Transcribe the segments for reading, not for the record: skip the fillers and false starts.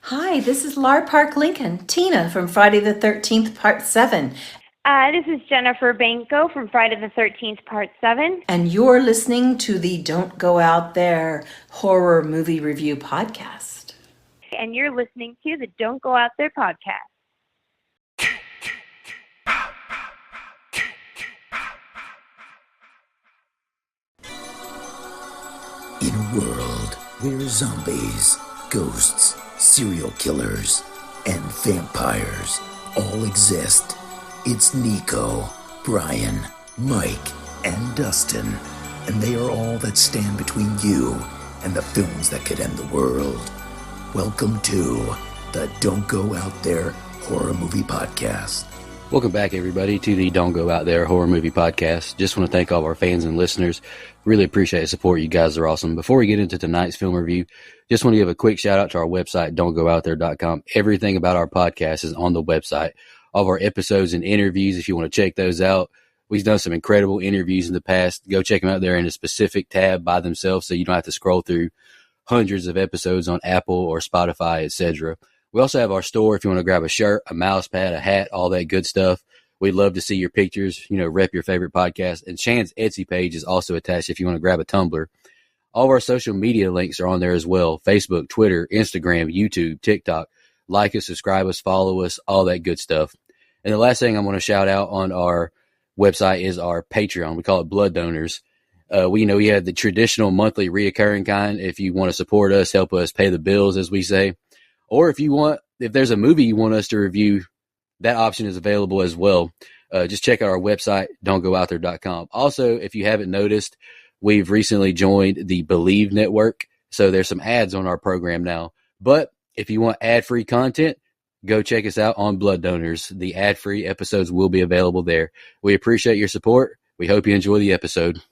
Hi, this is Lar Park Lincoln, Tina from Friday the 13th, Part 7. This is Jennifer Banco from Friday the 13th, Part 7. And you're listening to the Don't Go Out There Horror Movie Review Podcast. And you're listening to the Don't Go Out There podcast. In a world where zombies, ghosts, serial killers, and vampires all exist, it's Nico, Brian, Mike, and Dustin, and they are all that stand between you and the films that could end the world. Welcome to the Don't Go Out There Horror Movie Podcast. Welcome back, everybody, to the Don't Go Out There Horror Movie Podcast. Just want to thank all of our fans and listeners. Really appreciate the support. You guys are awesome. Before we get into tonight's film review, just want to give a quick shout out to our website, don'tgoooutthere.com. Everything about our podcast is on the website. All of our episodes and interviews, if you want to check those out. We've done some incredible interviews in the past. Go check them out there in a specific tab by themselves so you don't have to scroll through hundreds of episodes on Apple or Spotify, etc. We also have our store if you want to grab a shirt, a mouse pad, a hat, all that good stuff. We'd love to see your pictures, rep your favorite podcast. And Shan's Etsy page is also attached if you want to grab a tumbler. All of our social media links are on there as well. Facebook, Twitter, Instagram, YouTube, TikTok. Like us, subscribe us, follow us, all that good stuff. And the last thing I want to shout out on our website is our Patreon. We call it Blood Donors. We have the traditional monthly reoccurring kind. If you want to support us, help us pay the bills, as we say. Or if there's a movie you want us to review, that option is available as well. Just check out our website, don'tgoooutthere.com. Also, if you haven't noticed, we've recently joined the Believe Network. So there's some ads on our program now. But if you want ad-free content, go check us out on Blood Donors. The ad-free episodes will be available there. We appreciate your support. We hope you enjoy the episode.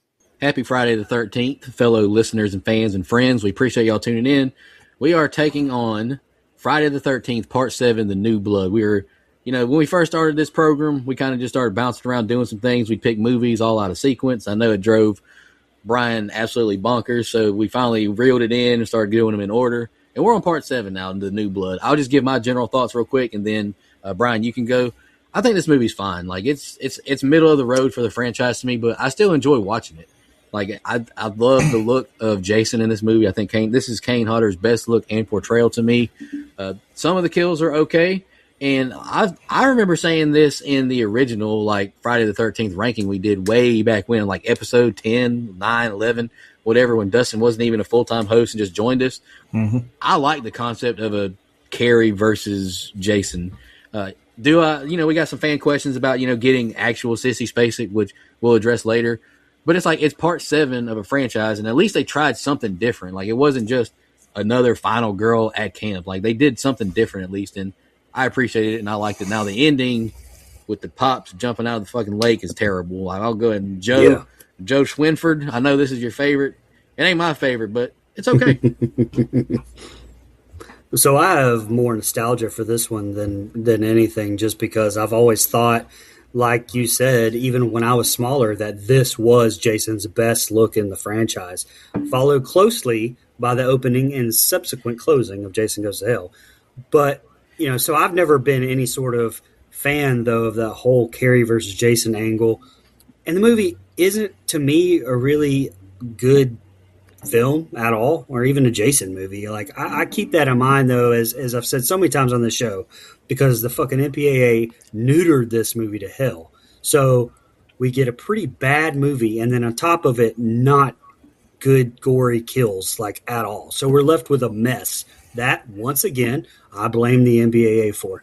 Happy Friday the 13th, fellow listeners and fans and friends. We appreciate y'all tuning in. We are taking on Friday the 13th, Part 7, The New Blood. We were, when we first started this program, we kind of just started bouncing around doing some things. We picked movies all out of sequence. I know it drove Brian absolutely bonkers, so we finally reeled it in and started doing them in order. And we're on Part 7 now, The New Blood. I'll just give my general thoughts real quick, and then, Brian, you can go. I think this movie's fine. Like, it's middle of the road for the franchise to me, but I still enjoy watching it. Like, I love the look of Jason in this movie. I think this is Kane Hodder's best look and portrayal to me. Some of the kills are okay. And I remember saying this in the original, like, Friday the 13th ranking we did way back when, like, episode 10, 9, 11, whatever, when Dustin wasn't even a full-time host and just joined us. Mm-hmm. I like the concept of a Carrie versus Jason. We got some fan questions about, getting actual Sissy Spacek, which we'll address later. But it's Part 7 of a franchise, and at least they tried something different. Like, it wasn't just another final girl at camp. Like, they did something different at least, and I appreciated it, and I liked it. Now, the ending with the pops jumping out of the fucking lake is terrible. Like, I'll go ahead and Joe Swinford, I know this is your favorite. It ain't my favorite, but it's okay. So I have more nostalgia for this one than anything, just because I've always thought, like you said, even when I was smaller, that this was Jason's best look in the franchise, followed closely by the opening and subsequent closing of Jason Goes to Hell. But, so I've never been any sort of fan, though, of that whole Carrie versus Jason angle. And the movie isn't, to me, a really good film at all, or even a Jason movie. Like, I keep that in mind, though, as I've said so many times on the show, because the fucking MPAA neutered this movie to hell. So we get a pretty bad movie, and then on top of it, not good gory kills, like, at all. So we're left with a mess that, once again, I blame the MPAA for.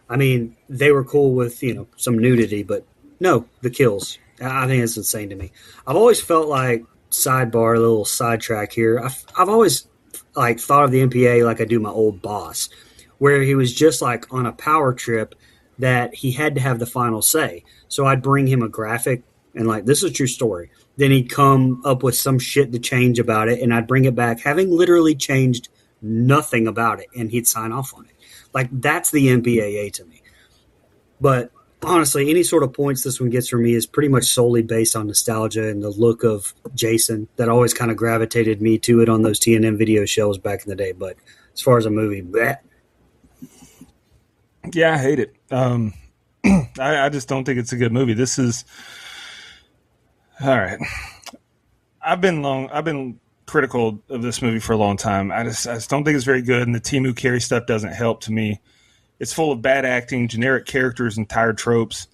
I mean, they were cool with, some nudity, but no, the kills. I think it's insane to me. I've always felt like, sidebar, a little sidetrack here, I've always thought of the MPA like I do my old boss, where he was just like on a power trip that he had to have the final say. So I'd bring him a graphic and this is a true story. Then he'd come up with some shit to change about it, and I'd bring it back having literally changed nothing about it, and he'd sign off on it. Like, that's the MPAA to me. But honestly, any sort of points this one gets from me is pretty much solely based on nostalgia and the look of Jason that always kind of gravitated me to it on those TNM video shows back in the day. But as far as a movie, bleh. Yeah, I hate it. I just don't think it's a good movie. This is all right. I've been critical of this movie for a long time. I just don't think it's very good, and the Timu Carey stuff doesn't help to me. It's full of bad acting, generic characters, and tired tropes.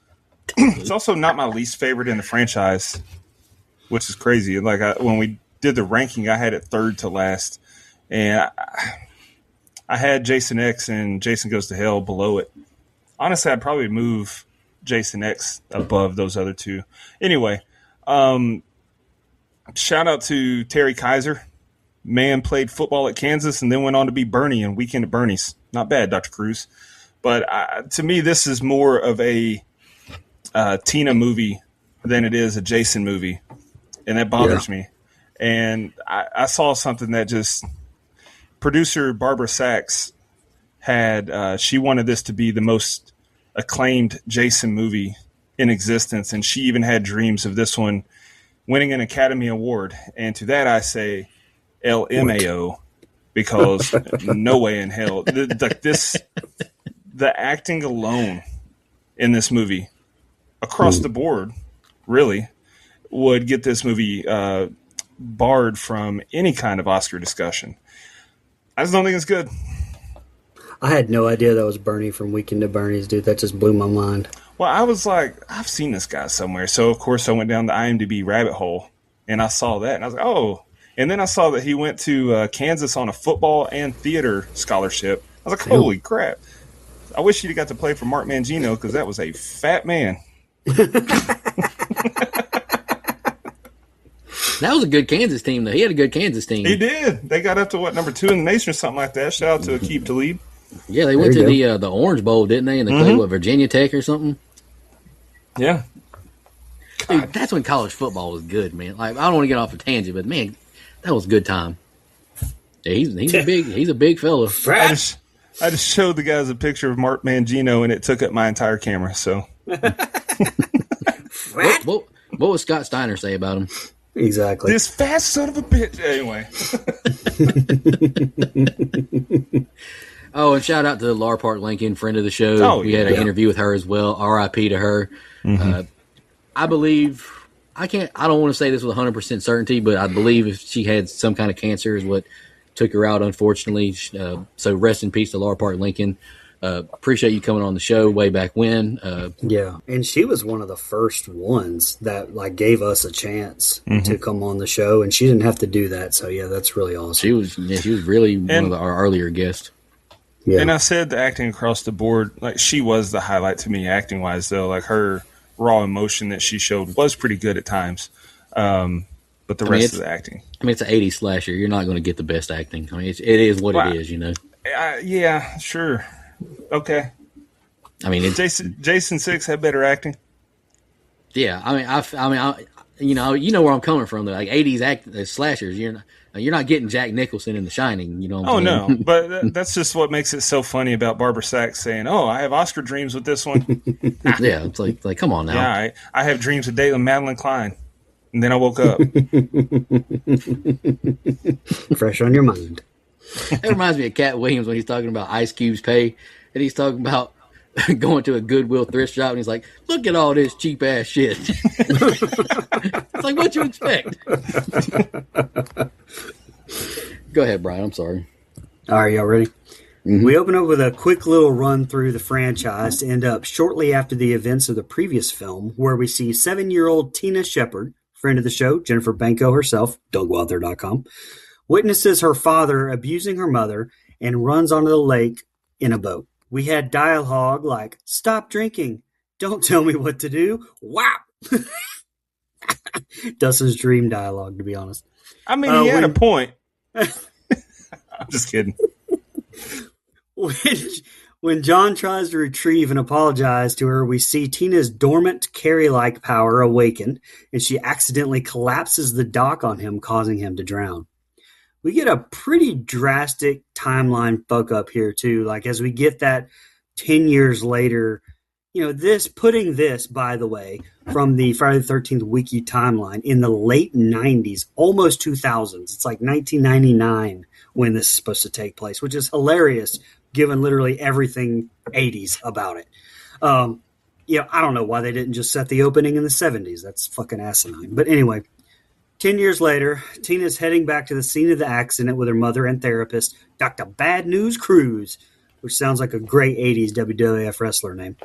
It's also not my least favorite in the franchise, which is crazy. Like when we did the ranking, I had it third to last, and I had Jason X and Jason Goes to Hell below it. Honestly, I'd probably move Jason X above those other two. Anyway, shout out to Terry Kaiser. Man played football at Kansas and then went on to be Bernie in Weekend at Bernie's. Not bad, Dr. Cruz. But to me, this is more of a Tina movie than it is a Jason movie. And that bothers me. And I saw something that just producer Barbara Sachs had, she wanted this to be the most acclaimed Jason movie in existence, and she even had dreams of this one winning an Academy Award. And to that I say LMAO, because no way in hell. The acting alone in this movie, across the board, really, would get this movie barred from any kind of Oscar discussion. I just don't think it's good. I had no idea that was Bernie from Weekend at Bernie's, dude. That just blew my mind. Well, I was like, I've seen this guy somewhere. So, of course, I went down the IMDb rabbit hole, and I saw that. And I was like, oh. And then I saw that he went to Kansas on a football and theater scholarship. I was like, holy crap. I wish he'd got to play for Mark Mangino, because that was a fat man. That was a good Kansas team, though. He had a good Kansas team. He did. They got up to, number 2 in the nation or something like that. Shout out to Aqib Talib. Yeah, they went to the Orange Bowl, didn't they? And they played, Virginia Tech or something? Yeah. Dude, that's when college football was good, man. Like, I don't want to get off a tangent, but, man, that was a good time. Yeah, he's a big fella. I just showed the guys a picture of Mark Mangino, and it took up my entire camera, so. What would Scott Steiner say about him? Exactly. This fast son of a bitch. Anyway. Oh, and shout out to Laura Park Lincoln, friend of the show. We had an interview with her as well. R.I.P. to her. I believe, I don't want to say this with 100% certainty, but I believe if she had some kind of cancer is what took her out, unfortunately. So rest in peace to Laura Park Lincoln. Appreciate you coming on the show way back when. And she was one of the first ones that gave us a chance to come on the show, and she didn't have to do that. So yeah, that's really awesome. She was really one of our earlier guests. Yeah. And I said the acting across the board, she was the highlight to me acting wise, though. Her raw emotion that she showed was pretty good at times. But the rest of the acting. It's an 80s slasher. You're not going to get the best acting. It is what it is, Yeah, sure. Okay. Jason 6 had better acting. Yeah, you know where I'm coming from. Though, 80s slashers, you're not getting Jack Nicholson in The Shining. You know what I'm saying? No, but that's just what makes it so funny about Barbara Sachs saying, "Oh, I have Oscar dreams with this one." Yeah, it's like come on now. Yeah, I have dreams of dating Madeline Klein, and then I woke up. Fresh on your mind. That reminds me of Cat Williams when he's talking about Ice Cube's pay, and he's talking about going to a Goodwill thrift shop, and he's like, "Look at all this cheap ass shit." It's like, what you expect? Go ahead, Brian. I'm sorry. All right, y'all ready? We open up with a quick little run through the franchise to end up shortly after the events of the previous film, where we see 7-year-old Tina Shepard, friend of the show, Jennifer Banco herself, DougWilder.com, witnesses her father abusing her mother and runs onto the lake in a boat. We had dialogue like, "Stop drinking. Don't tell me what to do. Wow." Dustin's dream dialogue, to be honest. He had a point. I'm just kidding. When John tries to retrieve and apologize to her, we see Tina's dormant Carrie-like power awaken, and she accidentally collapses the dock on him, causing him to drown. We get a pretty drastic timeline fuck up here, too. As we get that 10 years later, putting this, by the way, from the Friday the 13th wiki timeline in the late 90s, almost 2000s. It's like 1999 when this is supposed to take place, which is hilarious given literally everything 80s about it. I don't know why they didn't just set the opening in the 70s. That's fucking asinine. But anyway, 10 years later, Tina's heading back to the scene of the accident with her mother and therapist, Dr. Bad News Cruz, which sounds like a great 80s WWF wrestler name.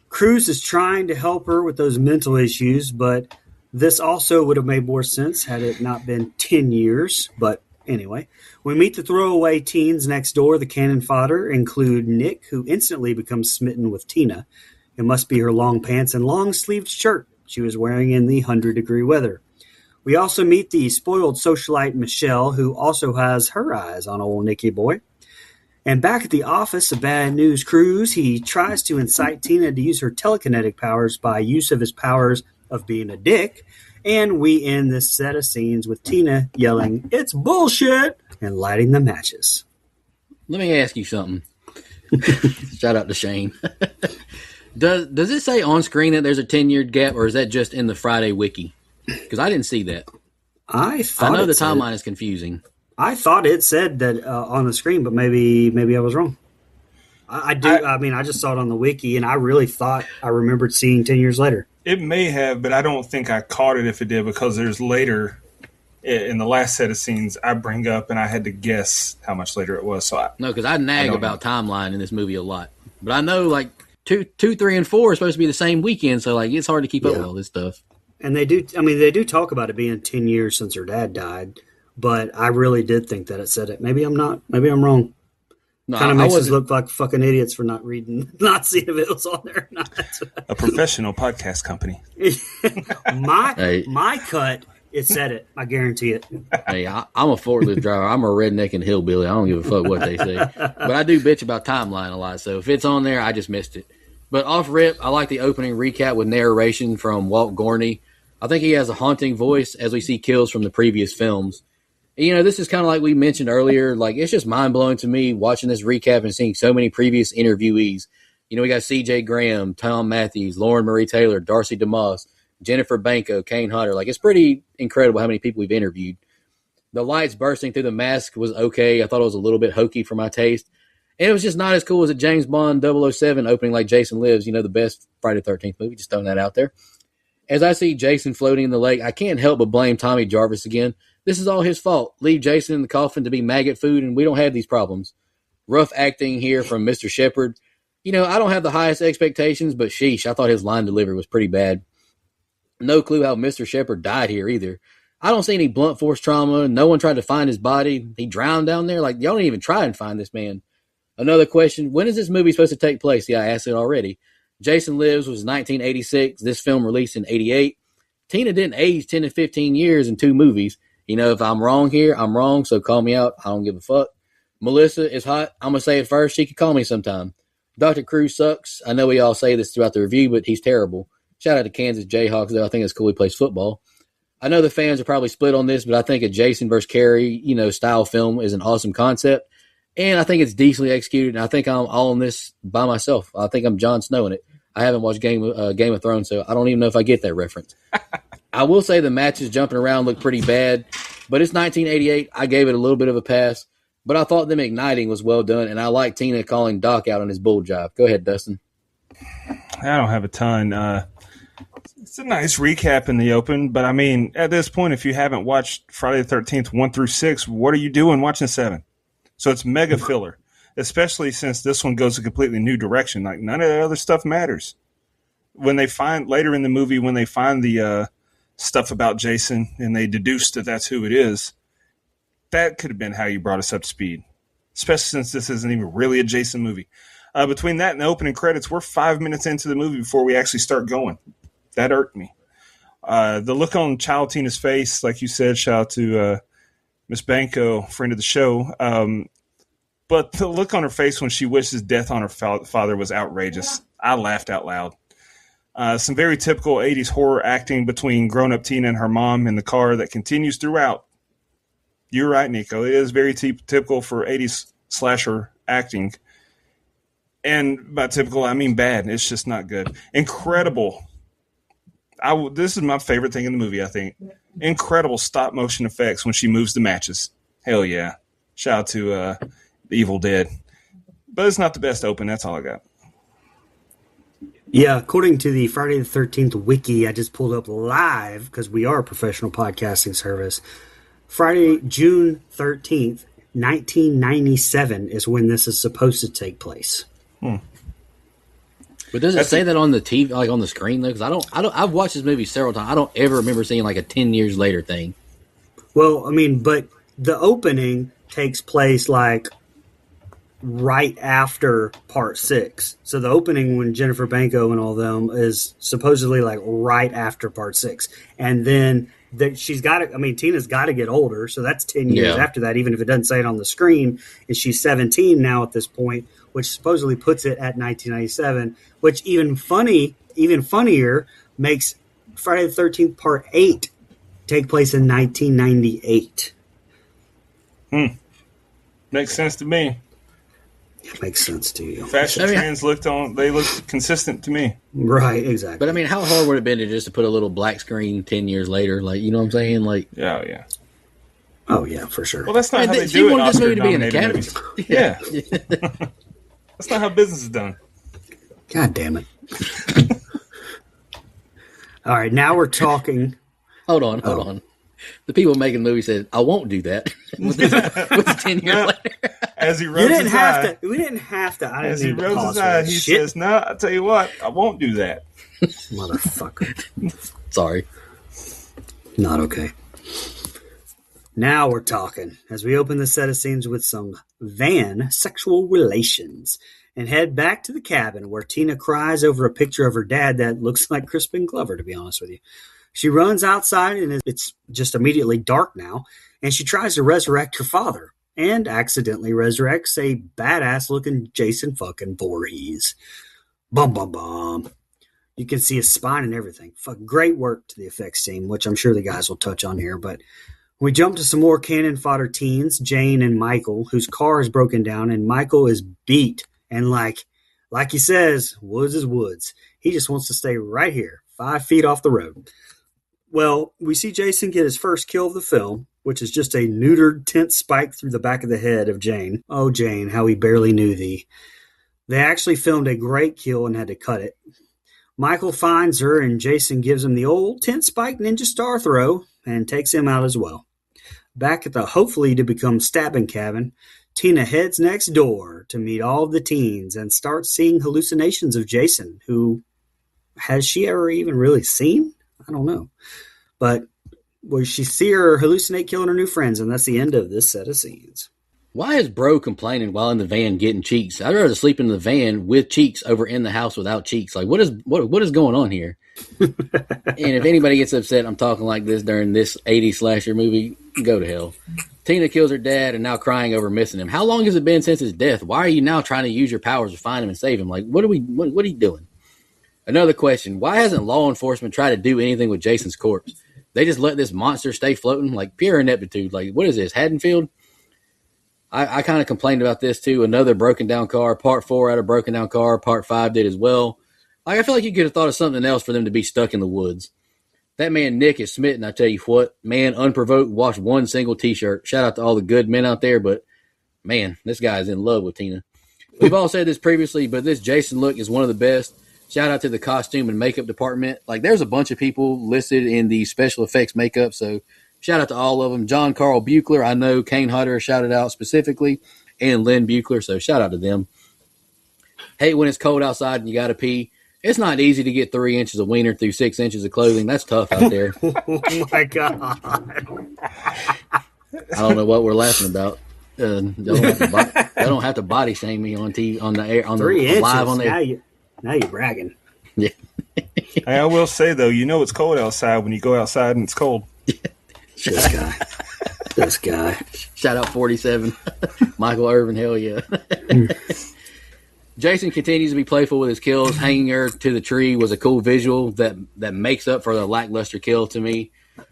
Cruz is trying to help her with those mental issues, but this also would have made more sense had it not been 10 years. But anyway, we meet the throwaway teens next door. The cannon fodder include Nick, who instantly becomes smitten with Tina. It must be her long pants and long-sleeved shirt she was wearing in the 100-degree weather. We also meet the spoiled socialite Michelle, who also has her eyes on old Nicky boy. And back at the office of Bad News Cruz, he tries to incite Tina to use her telekinetic powers by use of his powers of being a dick. And we end this set of scenes with Tina yelling, "It's bullshit!" and lighting the matches. Let me ask you something. Shout out to Shane. Does it say on screen that there's a 10-year gap, or is that just in the Friday wiki? Because I didn't see that. I know the timeline is confusing. I thought it said that on the screen, but maybe I was wrong. I just saw it on the wiki, and I really thought I remembered seeing 10 years later. It may have, but I don't think I caught it if it did, because there's later in the last set of scenes I bring up, and I had to guess how much later it was. So because I nag about timeline in this movie a lot, but I know like 2, 3, and 4 are supposed to be the same weekend, so like it's hard to keep up with all this stuff. And they do talk about it being 10 years since her dad died, but I really did think that it said it. Maybe I'm not. Maybe I'm wrong. No, kind of makes us look like fucking idiots for not seeing if it was on there or not. A professional podcast company. My cut, it said it. I guarantee it. Hey, I'm a forklift driver. I'm a redneck and hillbilly. I don't give a fuck what they say. But I do bitch about timeline a lot, so if it's on there, I just missed it. But off rip, I like the opening recap with narration from Walt Gorney. I think he has a haunting voice as we see kills from the previous films. And, this is kind of like we mentioned earlier. Like, it's just mind-blowing to me watching this recap and seeing so many previous interviewees. We got C.J. Graham, Tom Matthews, Lauren Marie Taylor, Darcy DeMoss, Jennifer Banco, Kane Hunter. Like, it's pretty incredible how many people we've interviewed. The lights bursting through the mask was okay. I thought it was a little bit hokey for my taste. And it was just not as cool as a James Bond 007 opening like Jason Lives, the best Friday the 13th movie. Just throwing that out there. As I see Jason floating in the lake, I can't help but blame Tommy Jarvis again. This is all his fault. Leave Jason in the coffin to be maggot food, and we don't have these problems. Rough acting here from Mr. Shepard. I don't have the highest expectations, but sheesh, I thought his line delivery was pretty bad. No clue how Mr. Shepard died here either. I don't see any blunt force trauma. No one tried to find his body. He drowned down there. Like, y'all didn't even try and find this man. Another question, when is this movie supposed to take place? Yeah, I asked it already. Jason Lives was 1986. This film released in 88. Tina didn't age 10 to 15 years in 2 movies. If I'm wrong here, I'm wrong, so call me out. I don't give a fuck. Melissa is hot. I'm going to say it first. She could call me sometime. Dr. Cruz sucks. I know we all say this throughout the review, but he's terrible. Shout out to Kansas Jayhawks, though. I think it's cool he plays football. I know the fans are probably split on this, but I think a Jason versus Carrie, style film is an awesome concept. And I think it's decently executed, and I think I'm all in this by myself. I think I'm Jon Snow in it. I haven't watched Game of Thrones, so I don't even know if I get that reference. I will say the matches jumping around look pretty bad, but it's 1988. I gave it a little bit of a pass, but I thought them igniting was well done, and I like Tina calling Doc out on his bull jive. Go ahead, Dustin. I don't have a ton. It's a nice recap in the open, but I mean, at this point, if you haven't watched Friday the 13th 1 through 6, what are you doing watching 7? So it's mega filler, especially since this one goes a completely new direction. Like, none of that other stuff matters. When they find later in the movie, when they find the stuff about Jason and they deduce that that's who it is, that could have been how you brought us up to speed, especially since this isn't even really a Jason movie. Between that and the opening credits, we're 5 minutes into the movie before we actually start going. That irked me. The look on Child Tina's face, like you said, shout out to Miss Banco, friend of the show. But the look on her face when she wishes death on her father was outrageous. I laughed out loud. Some very typical 80s horror acting between grown-up Tina and her mom in the car that continues throughout. You're right, Nico. It is very typical for 80s slasher acting. And by typical, I mean bad. It's just not good. Incredible. This is my favorite thing in the movie, I think. Incredible stop-motion effects when she moves the matches. Hell yeah. Shout out to The Evil Dead. But it's not the best open. That's all I got. Yeah, according to the Friday the 13th wiki, I just pulled up live because we are a professional podcasting service. Friday, June 13th, 1997 is when this is supposed to take place. But does it say that on the TV, like on the screen though? Because I've watched this movie several times. I don't ever remember seeing like a 10 years later thing. Well, I mean, but the opening takes place like right after part 6. So the opening when Jennifer Banco and all them is supposedly like right after part 6. And then she's got to, I mean, Tina's got to get older. So that's 10 years after that, even if it doesn't say it on the screen. And she's 17 now at this point, which supposedly puts it at 1997, which even funnier makes Friday the 13th part 8 take place in 1998. Makes sense to me. It makes sense to you. Fashion trends looked consistent to me. Right, exactly. But I mean, how hard would it have been to just to put a little black screen 10 years later? Like, you know what I'm saying? Like, Yeah. Oh, yeah, for sure. Well, that's not how they she do it. wanted this movie to be an Oscar-nominated Academy. movies. Yeah. That's not how business is done. God damn it. All right, now we're talking. Hold on. The people making the movie said, I won't do that. with the 10 years later. As he You rubs didn't his have eye, to. We didn't have to. I didn't as he need to rubs pause his for eye, that he shit. says, "No, I tell you what, I won't do that." Motherfucker. Sorry. Not okay. Now we're talking as we open the set of scenes with some van sexual relations and head back to the cabin where Tina cries over a picture of her dad that looks like Crispin Glover, to be honest with you. She runs outside and it's just immediately dark now, and she tries to resurrect her father and accidentally resurrects a badass looking Jason fucking Voorhees. Bum, bum, bum. You can see his spine and everything. Great work to the effects team, which I'm sure the guys will touch on here. But we jump to some more cannon fodder teens, Jane and Michael, whose car is broken down, and Michael is beat. And like he says, woods is woods. He just wants to stay right here, 5 feet off the road. Well, we see Jason get his first kill of the film, which is just a neutered tent spike through the back of the head of Jane. Oh, Jane, how we barely knew thee. They actually filmed a great kill and had to cut it. Michael finds her, and Jason gives him the old tent spike ninja star throw and takes him out as well. Back at the hopefully to become stabbing cabin, Tina heads next door to meet all of the teens and starts seeing hallucinations of Jason, who has she ever even really seen? I don't know. But we see her hallucinate killing her new friends, and that's the end of this set of scenes. Why is bro complaining while in the van getting cheeks? I'd rather sleep in the van with cheeks over in the house without cheeks. Like, what is going on here? And if anybody gets upset I'm talking like this during this 80s slasher movie, go to hell. Tina kills her dad and now crying over missing him. How long has it been since his death? Why are you now trying to use your powers to find him and save him? Like, what are you doing? Another question. Why hasn't law enforcement tried to do anything with Jason's corpse? They just let this monster stay floating? Like, pure ineptitude. Like, what is this, Haddonfield? I kind of complained about this too. Another broken down car. Part 4 had a broken down car. Part 5 did as well. Like, I feel like you could have thought of something else for them to be stuck in the woods. That man Nick is smitten, I tell you what. Man, unprovoked, washed one single T-shirt. Shout out to all the good men out there, but man, this guy is in love with Tina. We've all said this previously, but this Jason look is one of the best. Shout out to the costume and makeup department. Like, there's a bunch of people listed in the special effects makeup, so shout out to all of them. John Carl Buechler, I know Kane Hodder shouted out specifically, and Lynn Buechler, so shout out to them. Hate when it's cold outside and you got to pee. It's not easy to get 3 inches of wiener through 6 inches of clothing. That's tough out there. Oh, my God. I don't know what we're laughing about. Don't have to body shame me on TV, on the air, on 3 the inches. live on the Now you're bragging. Yeah. Hey, I will say though, you know it's cold outside when you go outside and it's cold. This guy. Shout out 47. Michael Irvin, hell yeah. Jason continues to be playful with his kills. Hanging her to the tree was a cool visual that makes up for the lackluster kill to me.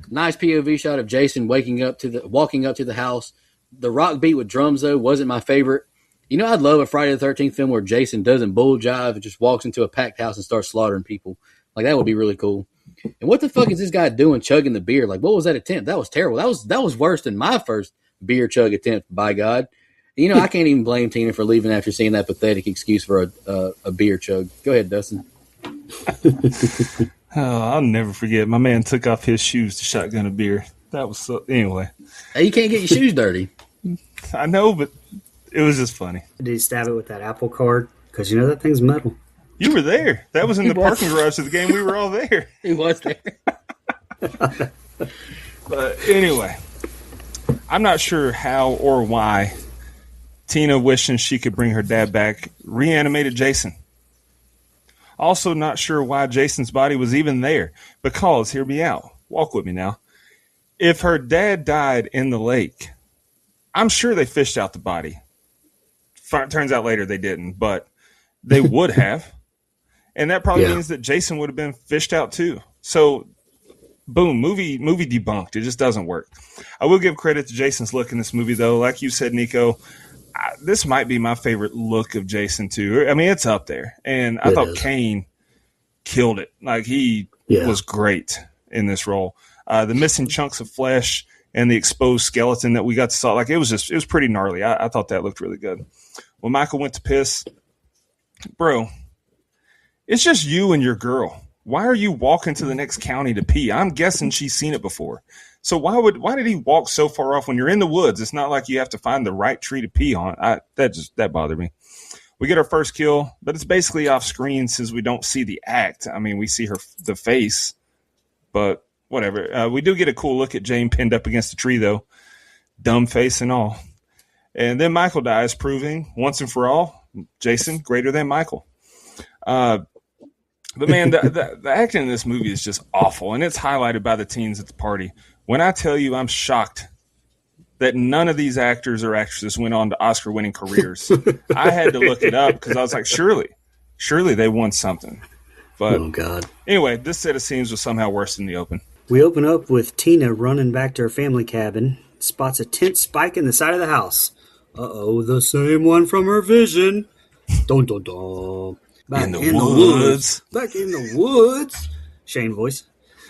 Nice POV shot of Jason walking up to the house. The rock beat with drums, though, wasn't my favorite. You know, I'd love a Friday the 13th film where Jason doesn't bull jive and just walks into a packed house and starts slaughtering people. Like, that would be really cool. And what the fuck is this guy doing chugging the beer? Like, what was that attempt? That was terrible. That was worse than my first beer chug attempt, by God. You know, I can't even blame Tina for leaving after seeing that pathetic excuse for a beer chug. Go ahead, Dustin. Oh, I'll never forget. My man took off his shoes to shotgun a beer. That was so. Anyway, Hey, you can't get your shoes dirty. I know, but it was just funny. Did he stab it with that Apple card? Because you know that thing's metal. You were there. That was in the was. parking garage of the game. We were all there. He was there. But anyway, I'm not sure how or why Tina, wishing she could bring her dad back, reanimated Jason. Also not sure why Jason's body was even there. Because, hear me out. Walk with me now. If her dad died in the lake, I'm sure they fished out the body. Turns out later they didn't, but they would have. And that probably means that Jason would have been fished out too. So, boom, movie debunked. It just doesn't work. I will give credit to Jason's look in this movie, though. Like you said, Nico, this might be my favorite look of Jason, too. I mean, it's up there. And I thought Kane killed it. Like, he was great in this role. The missing chunks of flesh and the exposed skeleton that we got to saw, like, it was pretty gnarly. I thought that looked really good. When Michael went to piss, bro, it's just you and your girl. Why are you walking to the next county to pee? I'm guessing she's seen it before. So why did he walk so far off when you're in the woods? It's not like you have to find the right tree to pee on. That bothered me. We get our first kill, but it's basically off screen since we don't see the act. I mean, we see the face, but whatever. We do get a cool look at Jane pinned up against the tree, though. Dumb face and all. And then Michael dies, proving once and for all, Jason greater than Michael. But man, the acting in this movie is just awful, and it's highlighted by the teens at the party. When I tell you I'm shocked that none of these actors or actresses went on to Oscar-winning careers, I had to look it up because I was like, surely they won something. But oh, God. Anyway, this set of scenes was somehow worse than the open. We open up with Tina running back to her family cabin, spots a tent spike in the side of the house. Uh-oh, the same one from her vision. Dun, dun, dun. Back in the woods. Back in the woods. Shane voice.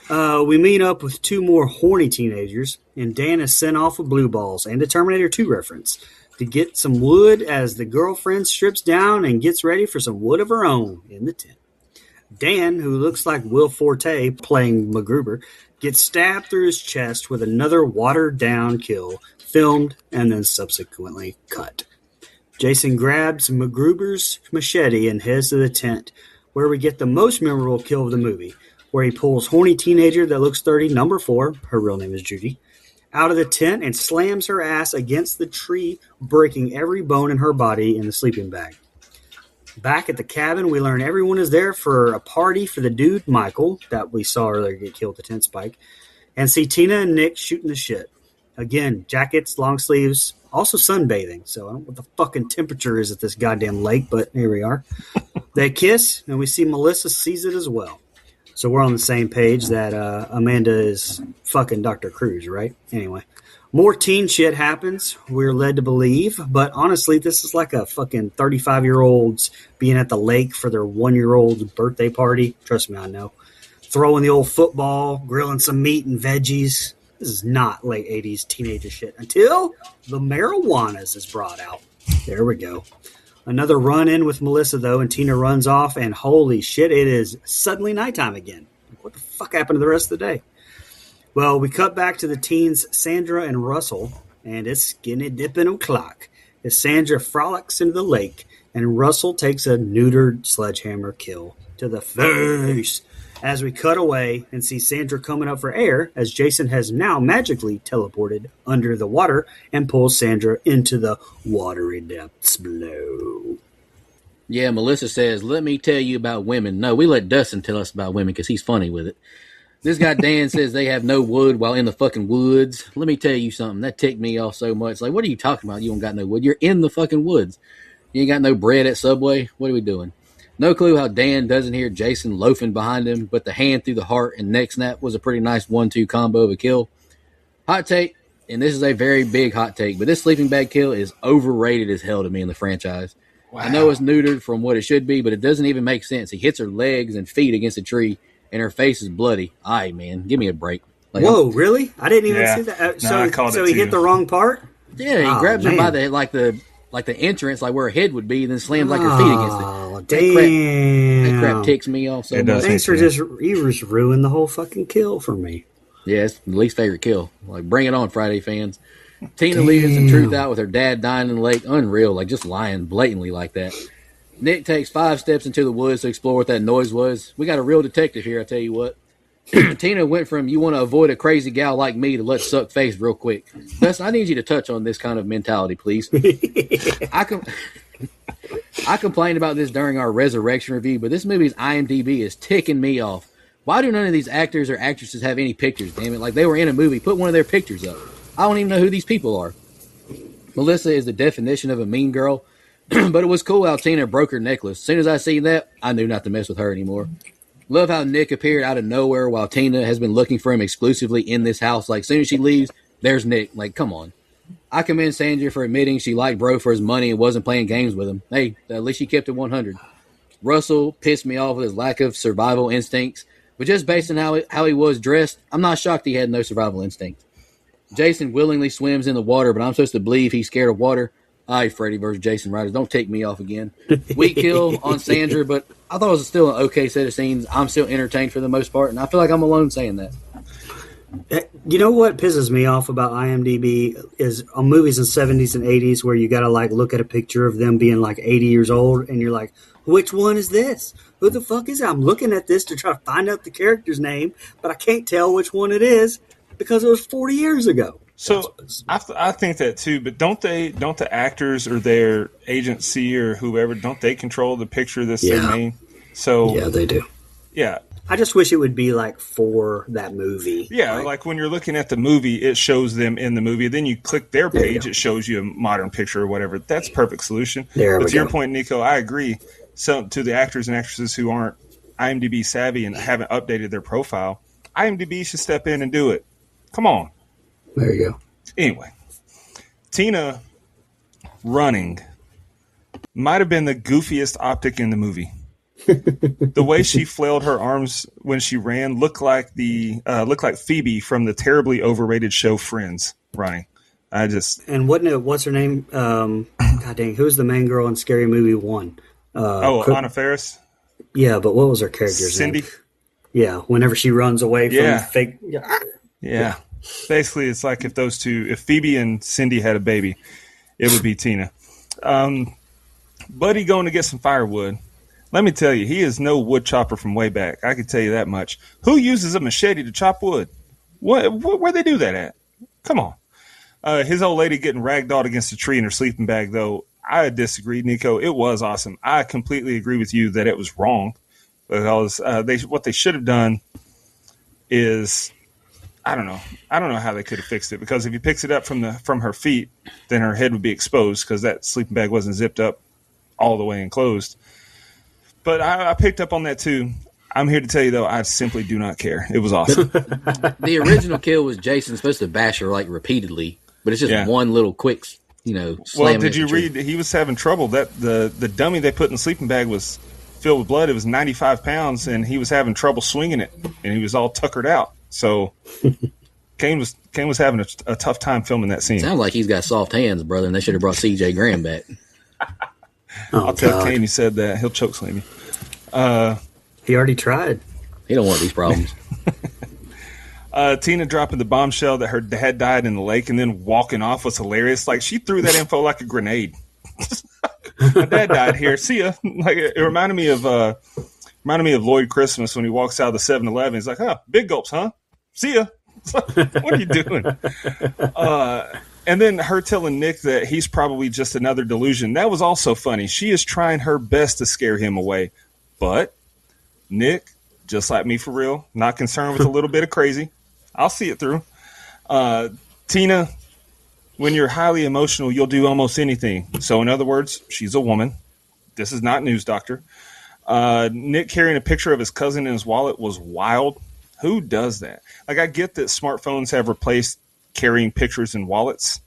We meet up with two more horny teenagers, and Dan is sent off with blue balls and a Terminator 2 reference to get some wood as the girlfriend strips down and gets ready for some wood of her own in the tent. Dan, who looks like Will Forte playing MacGruber, gets stabbed through his chest with another watered-down kill, filmed and then subsequently cut. Jason grabs MacGruber's machete and heads to the tent, where we get the most memorable kill of the movie, where he pulls horny teenager that looks 30, number 4, her real name is Judy, out of the tent and slams her ass against the tree, breaking every bone in her body in the sleeping bag. Back at the cabin, we learn everyone is there for a party for the dude, Michael, that we saw earlier get killed with the tent spike, and see Tina and Nick shooting the shit. Again, jackets, long sleeves, also sunbathing. So I don't know what the fucking temperature is at this goddamn lake, but here we are. They kiss, and we see Melissa sees it as well. So we're on the same page that Amanda is fucking Dr. Cruz, right? Anyway, more teen shit happens, we're led to believe. But honestly, this is like a fucking 35-year-olds being at the lake for their 1-year-old's birthday party. Trust me, I know. Throwing the old football, grilling some meat and veggies. This is not late 80s teenager shit until the marijuanas is brought out. There we go. Another run-in with Melissa, though, and Tina runs off, and holy shit, it is suddenly nighttime again. What the fuck happened to the rest of the day? Well, we cut back to the teens, Sandra and Russell, and it's skinny dipping o'clock as Sandra frolics into the lake, and Russell takes a neutered sledgehammer kill to the face. As we cut away and see Sandra coming up for air, as Jason has now magically teleported under the water and pulls Sandra into the watery depths below. Yeah, Melissa says, let me tell you about women. No, we let Dustin tell us about women because he's funny with it. This guy Dan says they have no wood while in the fucking woods. Let me tell you something. That ticked me off so much. Like, what are you talking about? You don't got no wood. You're in the fucking woods. You ain't got no bread at Subway. What are we doing? No clue how Dan doesn't hear Jason loafing behind him, but the hand through the heart and neck snap was a pretty nice 1-2 combo of a kill. Hot take, and this is a very big hot take, but this sleeping bag kill is overrated as hell to me in the franchise. Wow. I know it's neutered from what it should be, but it doesn't even make sense. He hits her legs and feet against a tree, and her face is bloody. All right, man, give me a break. Like, whoa, really? I didn't even see that. So he hit the wrong part? Yeah, he Oh, grabs her by man. the entrance, like where her head would be, and then slams like her feet against it. Oh, That crap damn. ticks me off so It does. much. Thanks for you just ruined the whole fucking kill for me. Yeah, it's the least favorite kill. Like, bring it on, Friday fans. Tina leaving some truth out with her dad dying in the lake. Unreal, like just lying blatantly like that. Nick takes 5 steps into the woods to explore what that noise was. We got a real detective here, I tell you what. Tina went from you want to avoid a crazy gal like me to let's suck face real quick. Dustin, I need you to touch on this kind of mentality, please. I complained about this during our Resurrection review, but this movie's IMDb is ticking me off. Why do none of these actors or actresses have any pictures, damn it? Like they were in a movie, put one of their pictures up. I don't even know who these people are. Melissa is the definition of a mean girl, but it was cool how Tina broke her necklace. As soon as I seen that, I knew not to mess with her anymore. Love how Nick appeared out of nowhere while Tina has been looking for him exclusively in this house. Like, as soon as she leaves, there's Nick. Like, come on. I commend Sandra for admitting she liked Bro for his money and wasn't playing games with him. Hey, at least she kept it 100. Russell pissed me off with his lack of survival instincts, but just based on how he was dressed, I'm not shocked he had no survival instinct. Jason willingly swims in the water, but I'm supposed to believe he's scared of water. All right, Freddy versus Jason Riders. Don't take me off again. Weak kill on Sandra, but I thought it was still an okay set of scenes. I'm still entertained for the most part, and I feel like I'm alone saying that. You know what pisses me off about IMDb is on movies in the 70s and 80s where you got to like look at a picture of them being like 80 years old and you're like, which one is this? Who the fuck is it? I'm looking at this to try to find out the character's name, but I can't tell which one it is because it was 40 years ago. So I think that too, but don't the actors or their agency or whoever, don't they control the picture that's their name? So yeah, they do. Yeah. I just wish it would be like for that movie. Yeah, like when you're looking at the movie, it shows them in the movie. Then you click their page, it shows you a modern picture or whatever. That's a perfect solution. But to your point, Nico, I agree. So to the actors and actresses who aren't IMDb savvy and haven't updated their profile, IMDb should step in and do it. Come on. There you go. Anyway, Tina running might have been the goofiest optic in the movie. The way she flailed her arms when she ran looked like Phoebe from the terribly overrated show Friends running. And what's her name? God dang, who's the main girl in Scary Movie 1? Anna Faris. Yeah, but what was her character's name? Cindy. Yeah, whenever she runs away from fake. Yeah. Basically, it's like if Phoebe and Cindy had a baby, it would be Tina. Buddy going to get some firewood. Let me tell you, he is no wood chopper from way back. I can tell you that much. Who uses a machete to chop wood? Where they do that at? Come on. His old lady getting ragdolled against a tree in her sleeping bag, though, I disagree, Nico. It was awesome. I completely agree with you that it was wrong because what they should have done is, I don't know how they could have fixed it, because if you picks it up from her feet, then her head would be exposed because that sleeping bag wasn't zipped up all the way and closed. But I picked up on that too. I'm here to tell you, though, I simply do not care. It was awesome. The original kill was Jason supposed to bash her like repeatedly, but it's just one little quick, slam. Well, did you read? He was having trouble. That the dummy they put in the sleeping bag was filled with blood. It was 95 pounds, and he was having trouble swinging it, and he was all tuckered out. So Kane was having a tough time filming that scene. Sounds like he's got soft hands, brother, and they should have brought C.J. Graham back. I'll tell Kane he said that. He'll choke slam you. He already tried. He don't want these problems. Tina dropping the bombshell that her dad died in the lake and then walking off was hilarious. Like, she threw that info like a grenade. My dad died here. See ya. Like, it reminded me of Lloyd Christmas when he walks out of the 7-Eleven. He's like, big gulps, huh? See ya. What are you doing? And then her telling Nick that he's probably just another delusion. That was also funny. She is trying her best to scare him away. But Nick, just like me for real, not concerned with a little bit of crazy. I'll see it through. Tina, when you're highly emotional, you'll do almost anything. So in other words, she's a woman. This is not news, doctor. Nick carrying a picture of his cousin in his wallet was wild. Who does that? Like, I get that smartphones have replaced carrying pictures in wallets,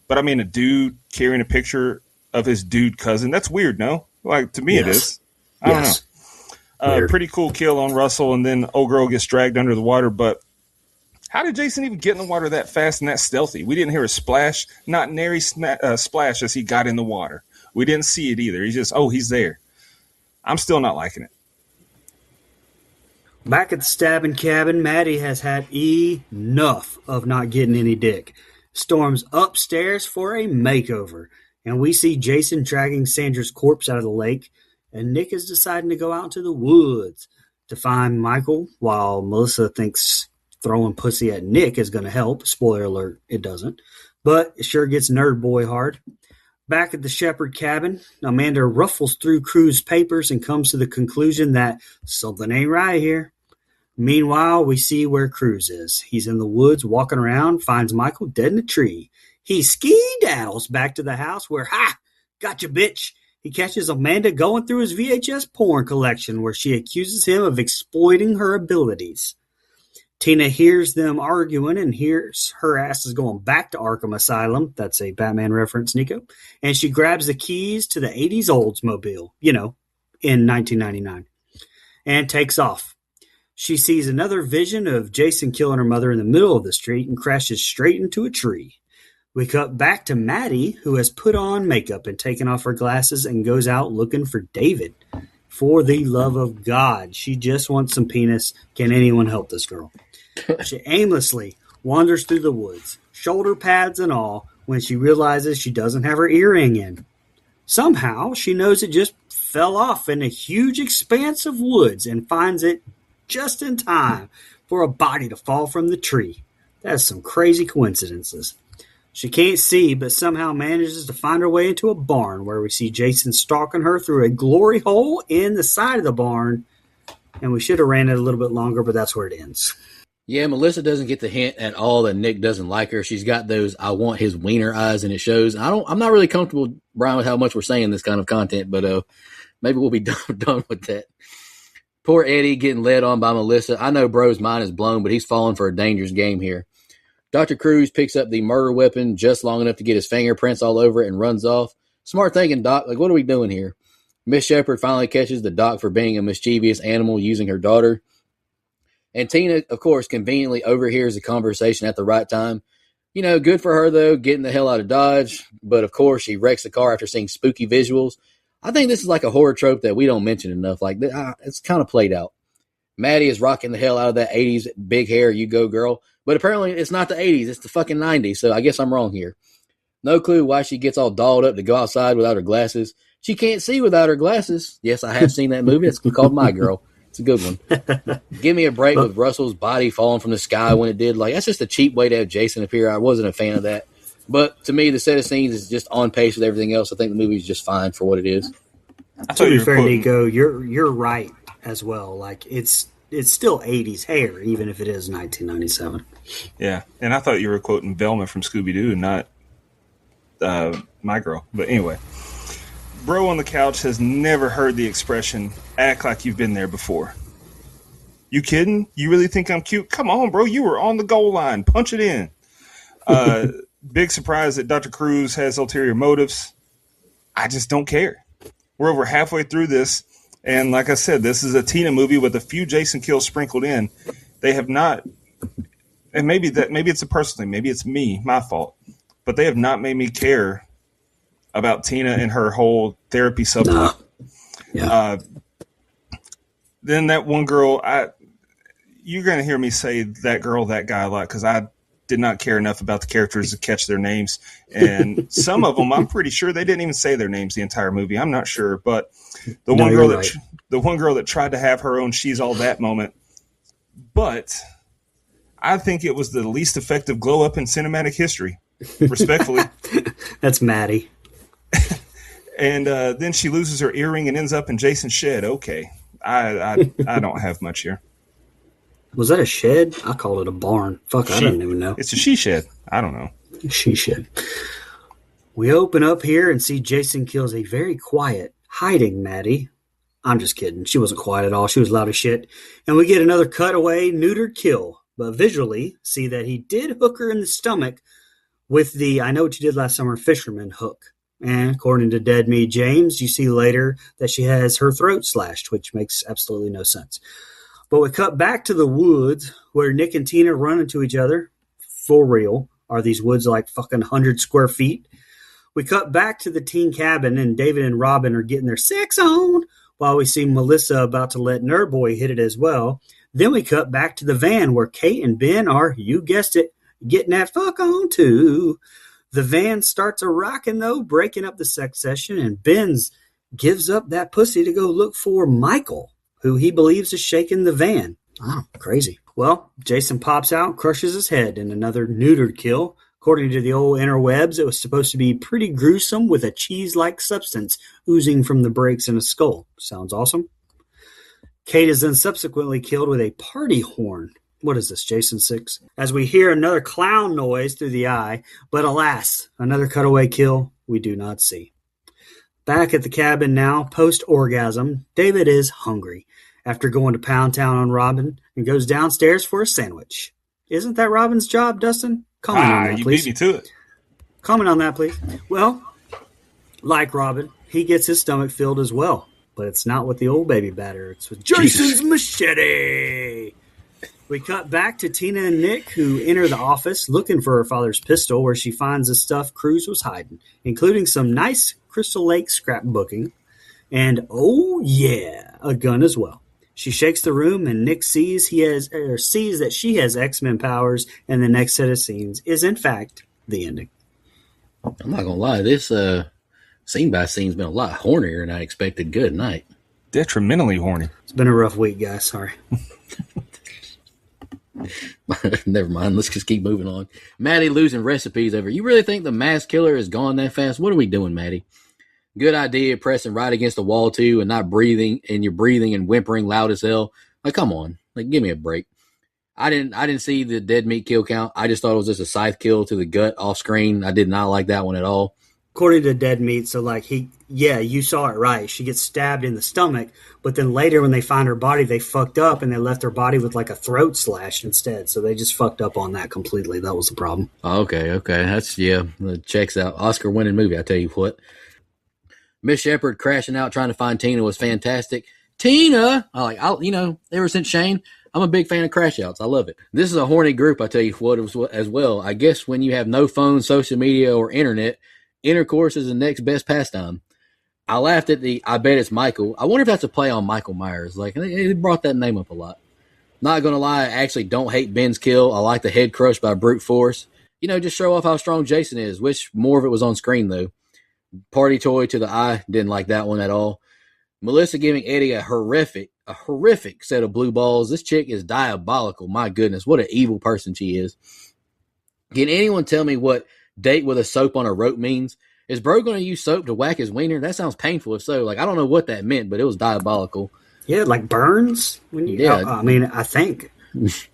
but I mean, a dude carrying a picture of his dude cousin, that's weird, no? Like, to me, It is. I don't know. Pretty cool kill on Russell, and then old girl gets dragged under the water, but How did Jason even get in the water that fast and that stealthy? We didn't hear a splash, not nary splash as he got in the water. We didn't see it either. He's just, he's there. I'm still not liking it. Back at the stabbing cabin, Maddie has had enough of not getting any dick. Storms upstairs for a makeover, and we see Jason dragging Sandra's corpse out of the lake, and Nick is deciding to go out into the woods to find Michael, while Melissa thinks throwing pussy at Nick is going to help. Spoiler alert, it doesn't. But it sure gets nerd boy hard. Back at the Shepherd cabin, Amanda ruffles through Cruz's papers and comes to the conclusion that something ain't right here. Meanwhile, we see where Cruz is. He's in the woods walking around, finds Michael dead in a tree. He ski-daddles back to the house where, gotcha, bitch. He catches Amanda going through his VHS porn collection where she accuses him of exploiting her abilities. Tina hears them arguing and hears her ass is going back to Arkham Asylum. That's a Batman reference, Nico. And she grabs the keys to the 80s Oldsmobile, in 1999, and takes off. She sees another vision of Jason killing her mother in the middle of the street and crashes straight into a tree. We cut back to Maddie, who has put on makeup and taken off her glasses and goes out looking for David. For the love of God, she just wants some penis. Can anyone help this girl? She aimlessly wanders through the woods, shoulder pads and all, when she realizes she doesn't have her earring in. Somehow, she knows it just fell off in a huge expanse of woods and finds it just in time for a body to fall from the tree. That's some crazy coincidences. She can't see, but somehow manages to find her way into a barn where we see Jason stalking her through a glory hole in the side of the barn. And we should have ran it a little bit longer, but that's where it ends. Yeah, Melissa doesn't get the hint at all that Nick doesn't like her. She's got those "I want his wiener" eyes, and it shows. I'm not really comfortable, Brian, with how much we're saying this kind of content, but maybe we'll be done with that. Poor Eddie getting led on by Melissa. I know bro's mind is blown, but he's falling for a dangerous game here. Dr. Cruz picks up the murder weapon just long enough to get his fingerprints all over it and runs off. Smart thinking, Doc. Like, what are we doing here? Miss Shepherd finally catches the doc for being a mischievous animal using her daughter. And Tina, of course, conveniently overhears the conversation at the right time. Good for her, though, getting the hell out of Dodge. But, of course, she wrecks the car after seeing spooky visuals. I think this is like a horror trope that we don't mention enough. Like, it's kind of played out. Maddie is rocking the hell out of that 80s big hair, you go girl. But apparently it's not the 80s, it's the fucking 90s, so I guess I'm wrong here. No clue why she gets all dolled up to go outside without her glasses. She can't see without her glasses. Yes, I have seen that movie. It's called My Girl. It's a good one. Give me a break with Russell's body falling from the sky when it did. Like, that's just a cheap way to have Jason appear. I wasn't a fan of that. But to me, the set of scenes is just on pace with everything else. I think the movie is just fine for what it is. To be fair, Nico, you're right as well. Like, it's still 80s hair, even if it is 1997. Yeah, and I thought you were quoting Velma from Scooby-Doo, not My Girl. But anyway, bro on the couch has never heard the expression, act like you've been there before. You kidding? You really think I'm cute? Come on, bro. You were on the goal line. Punch it in. Big surprise that Dr. Cruz has ulterior motives. I just don't care. We're over halfway through this. And like I said, this is a Tina movie with a few Jason kills sprinkled in. They have not, and maybe it's a personal thing, maybe it's me, my fault, but they have not made me care about Tina and her whole therapy subplot. Yeah. Then that one girl, you're going to hear me say that girl, that guy a lot, because I did not care enough about the characters to catch their names. And some of them, I'm pretty sure they didn't even say their names the entire movie. I'm not sure, but the one girl that tried to have her own "she's all that" moment. But I think it was the least effective glow up in cinematic history, respectfully. That's Maddie. And then she loses her earring and ends up in Jason's shed. Okay, I don't have much here. Was that a shed? I called it a barn. Fuck, I don't even know. It's a she shed. I don't know. She shed. We open up here and see Jason kills a very quiet, hiding Maddie. I'm just kidding. She wasn't quiet at all. She was loud as shit. And we get another cutaway, neutered kill. But visually, see that he did hook her in the stomach with the "I know what you did last summer" fisherman hook. And according to Dead Me James, you see later that she has her throat slashed, which makes absolutely no sense. But we cut back to the woods where Nick and Tina run into each other. For real. Are these woods like fucking 100 square feet? We cut back to the teen cabin, and David and Robin are getting their sex on while we see Melissa about to let Nerdboy hit it as well. Then we cut back to the van where Kate and Ben are, you guessed it, getting that fuck on too. The van starts a rocking though, breaking up the sex session, and Ben's gives up that pussy to go look for Michael, who he believes is shaking the van. Oh, crazy. Well, Jason pops out, crushes his head in another neutered kill. According to the old interwebs, it was supposed to be pretty gruesome with a cheese-like substance oozing from the breaks in his skull. Sounds awesome. Kate is then subsequently killed with a party horn. What is this, Jason 6? As we hear another clown noise through the eye, but alas, another cutaway kill we do not see. Back at the cabin now, post-orgasm, David is hungry after going to Pound Town on Robin and goes downstairs for a sandwich. Isn't that Robin's job, Dustin? Comment on that, you please. beat me to it. Comment on that, please. Well, like Robin, he gets his stomach filled as well, but it's not with the old baby batter. It's with Jason's machete. We cut back to Tina and Nick, who enter the office looking for her father's pistol, where she finds the stuff Cruz was hiding, including some nice Crystal Lake scrapbooking, and oh yeah, a gun as well. She shakes the room, and Nick sees that she has X-Men powers, and the next set of scenes is, in fact, the ending. I'm not gonna lie, this scene by scene's been a lot hornier than I expected. Good night. Detrimentally horny. It's been a rough week, guys. Sorry. Never mind. Let's just keep moving on. Maddie losing recipes over. You really think the mass killer is gone that fast? What are we doing, Maddie? Good idea, pressing right against the wall too, and not breathing, and you're breathing and whimpering loud as hell. Like, come on, like, give me a break. I didn't see the dead meat kill count. I just thought it was just a scythe kill to the gut off screen. I did not like that one at all. According to Dead Meat, so like you saw it right. She gets stabbed in the stomach, but then later when they find her body, they fucked up and they left her body with like a throat slash instead. So they just fucked up on that completely. That was the problem. Okay. That's, checks out. Oscar winning movie, I tell you what. Miss Shepard crashing out trying to find Tina was fantastic. Tina! Ever since Shane, I'm a big fan of crash outs. I love it. This is a horny group, I tell you what, as well. I guess when you have no phone, social media, or internet, intercourse is the next best pastime. I laughed at I bet it's Michael. I wonder if that's a play on Michael Myers. Like, they brought that name up a lot. Not going to lie, I actually don't hate Ben's kill. I like the head crush by brute force. Just show off how strong Jason is. Wish more of it was on screen, though. Party toy to the eye. Didn't like that one at all. Melissa giving Eddie a horrific set of blue balls. This chick is diabolical. My goodness, what an evil person she is. Can anyone tell me what date with a soap on a rope means? Is bro going to use soap to whack his wiener? That sounds painful if so. Like, I don't know what that meant, but it was diabolical. Yeah, like burns? I think.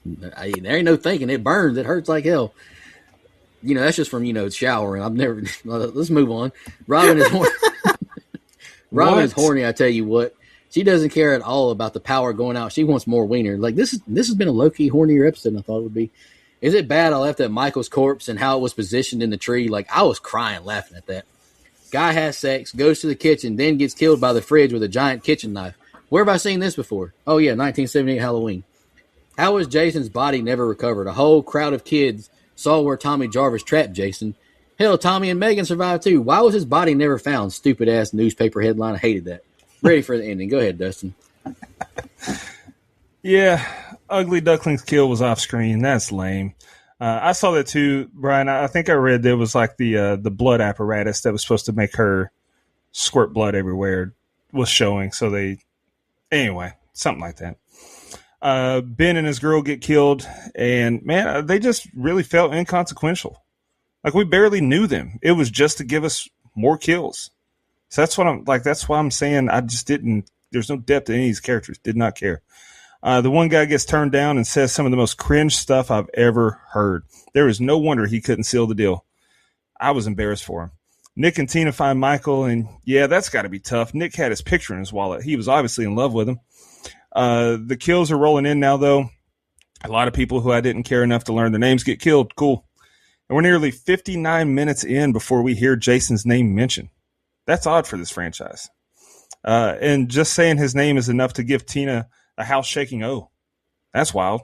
There ain't no thinking. It burns. It hurts like hell. That's just from, showering. I've never. Let's move on. Robin is horny. Robin is horny, I tell you what. She doesn't care at all about the power going out. She wants more wiener. Like, this has been a low-key hornier episode than I thought it would be. Is it bad I left at Michael's corpse and how it was positioned in the tree? Like, I was crying laughing at that. Guy has sex, goes to the kitchen, then gets killed by the fridge with a giant kitchen knife. Where have I seen this before? Oh, yeah, 1978 Halloween. How was Jason's body never recovered? A whole crowd of kids saw where Tommy Jarvis trapped Jason. Hell, Tommy and Megan survived too. Why was his body never found? Stupid-ass newspaper headline. I hated that. Ready for the ending. Go ahead, Dustin. Yeah, Ugly Duckling's kill was off screen. That's lame. I saw that too, Brian. I think I read there was like the blood apparatus that was supposed to make her squirt blood everywhere was showing. So anyway, something like that. Ben and his girl get killed, and man, they just really felt inconsequential. Like, we barely knew them. It was just to give us more kills. So that's why I'm saying I just didn't. There's no depth in any of these characters. Did not care. The one guy gets turned down and says some of the most cringe stuff I've ever heard. There is no wonder he couldn't seal the deal. I was embarrassed for him. Nick and Tina find Michael, and yeah, that's got to be tough. Nick had his picture in his wallet. He was obviously in love with him. The kills are rolling in now, though. A lot of people who I didn't care enough to learn their names get killed. Cool. And we're nearly 59 minutes in before we hear Jason's name mentioned. That's odd for this franchise. And just saying his name is enough to give Tina a house-shaking O. That's wild.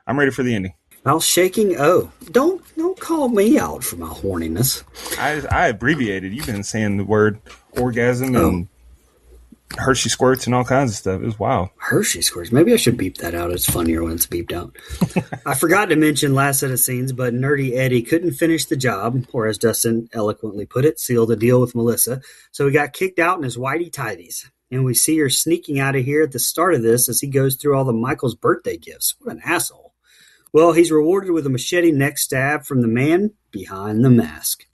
I'm ready for the ending. While shaking O. Don't call me out for my horniness. I abbreviated. You've been saying the word orgasm and Hershey squirts and all kinds of stuff. It was wild. Hershey squirts. Maybe I should beep that out. It's funnier when it's beeped out. I forgot to mention last set of scenes, but Nerdy Eddie couldn't finish the job, or as Dustin eloquently put it, seal the deal with Melissa. So he got kicked out in his whitey tighties. And we see her sneaking out of here at the start of this as he goes through all the Michael's birthday gifts. What an asshole. Well, he's rewarded with a machete neck stab from the man behind the mask.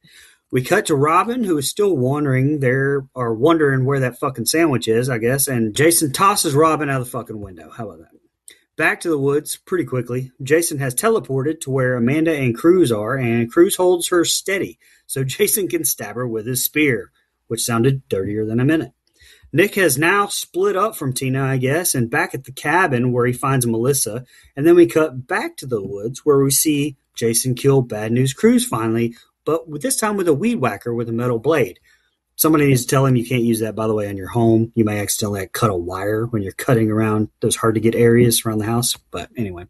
We cut to Robin, who is still wondering where that fucking sandwich is, I guess, and Jason tosses Robin out of the fucking window. How about that? Back to the woods pretty quickly. Jason has teleported to where Amanda and Cruz are, and Cruz holds her steady so Jason can stab her with his spear, which sounded dirtier than a minute. Nick has now split up from Tina, I guess, and back at the cabin where he finds Melissa, and then we cut back to the woods where we see Jason kill Bad News Cruz finally, but this time with a weed whacker with a metal blade. Somebody needs to tell him you can't use that, by the way, on your home. You may accidentally cut a wire when you're cutting around those hard-to-get areas around the house. But anyway.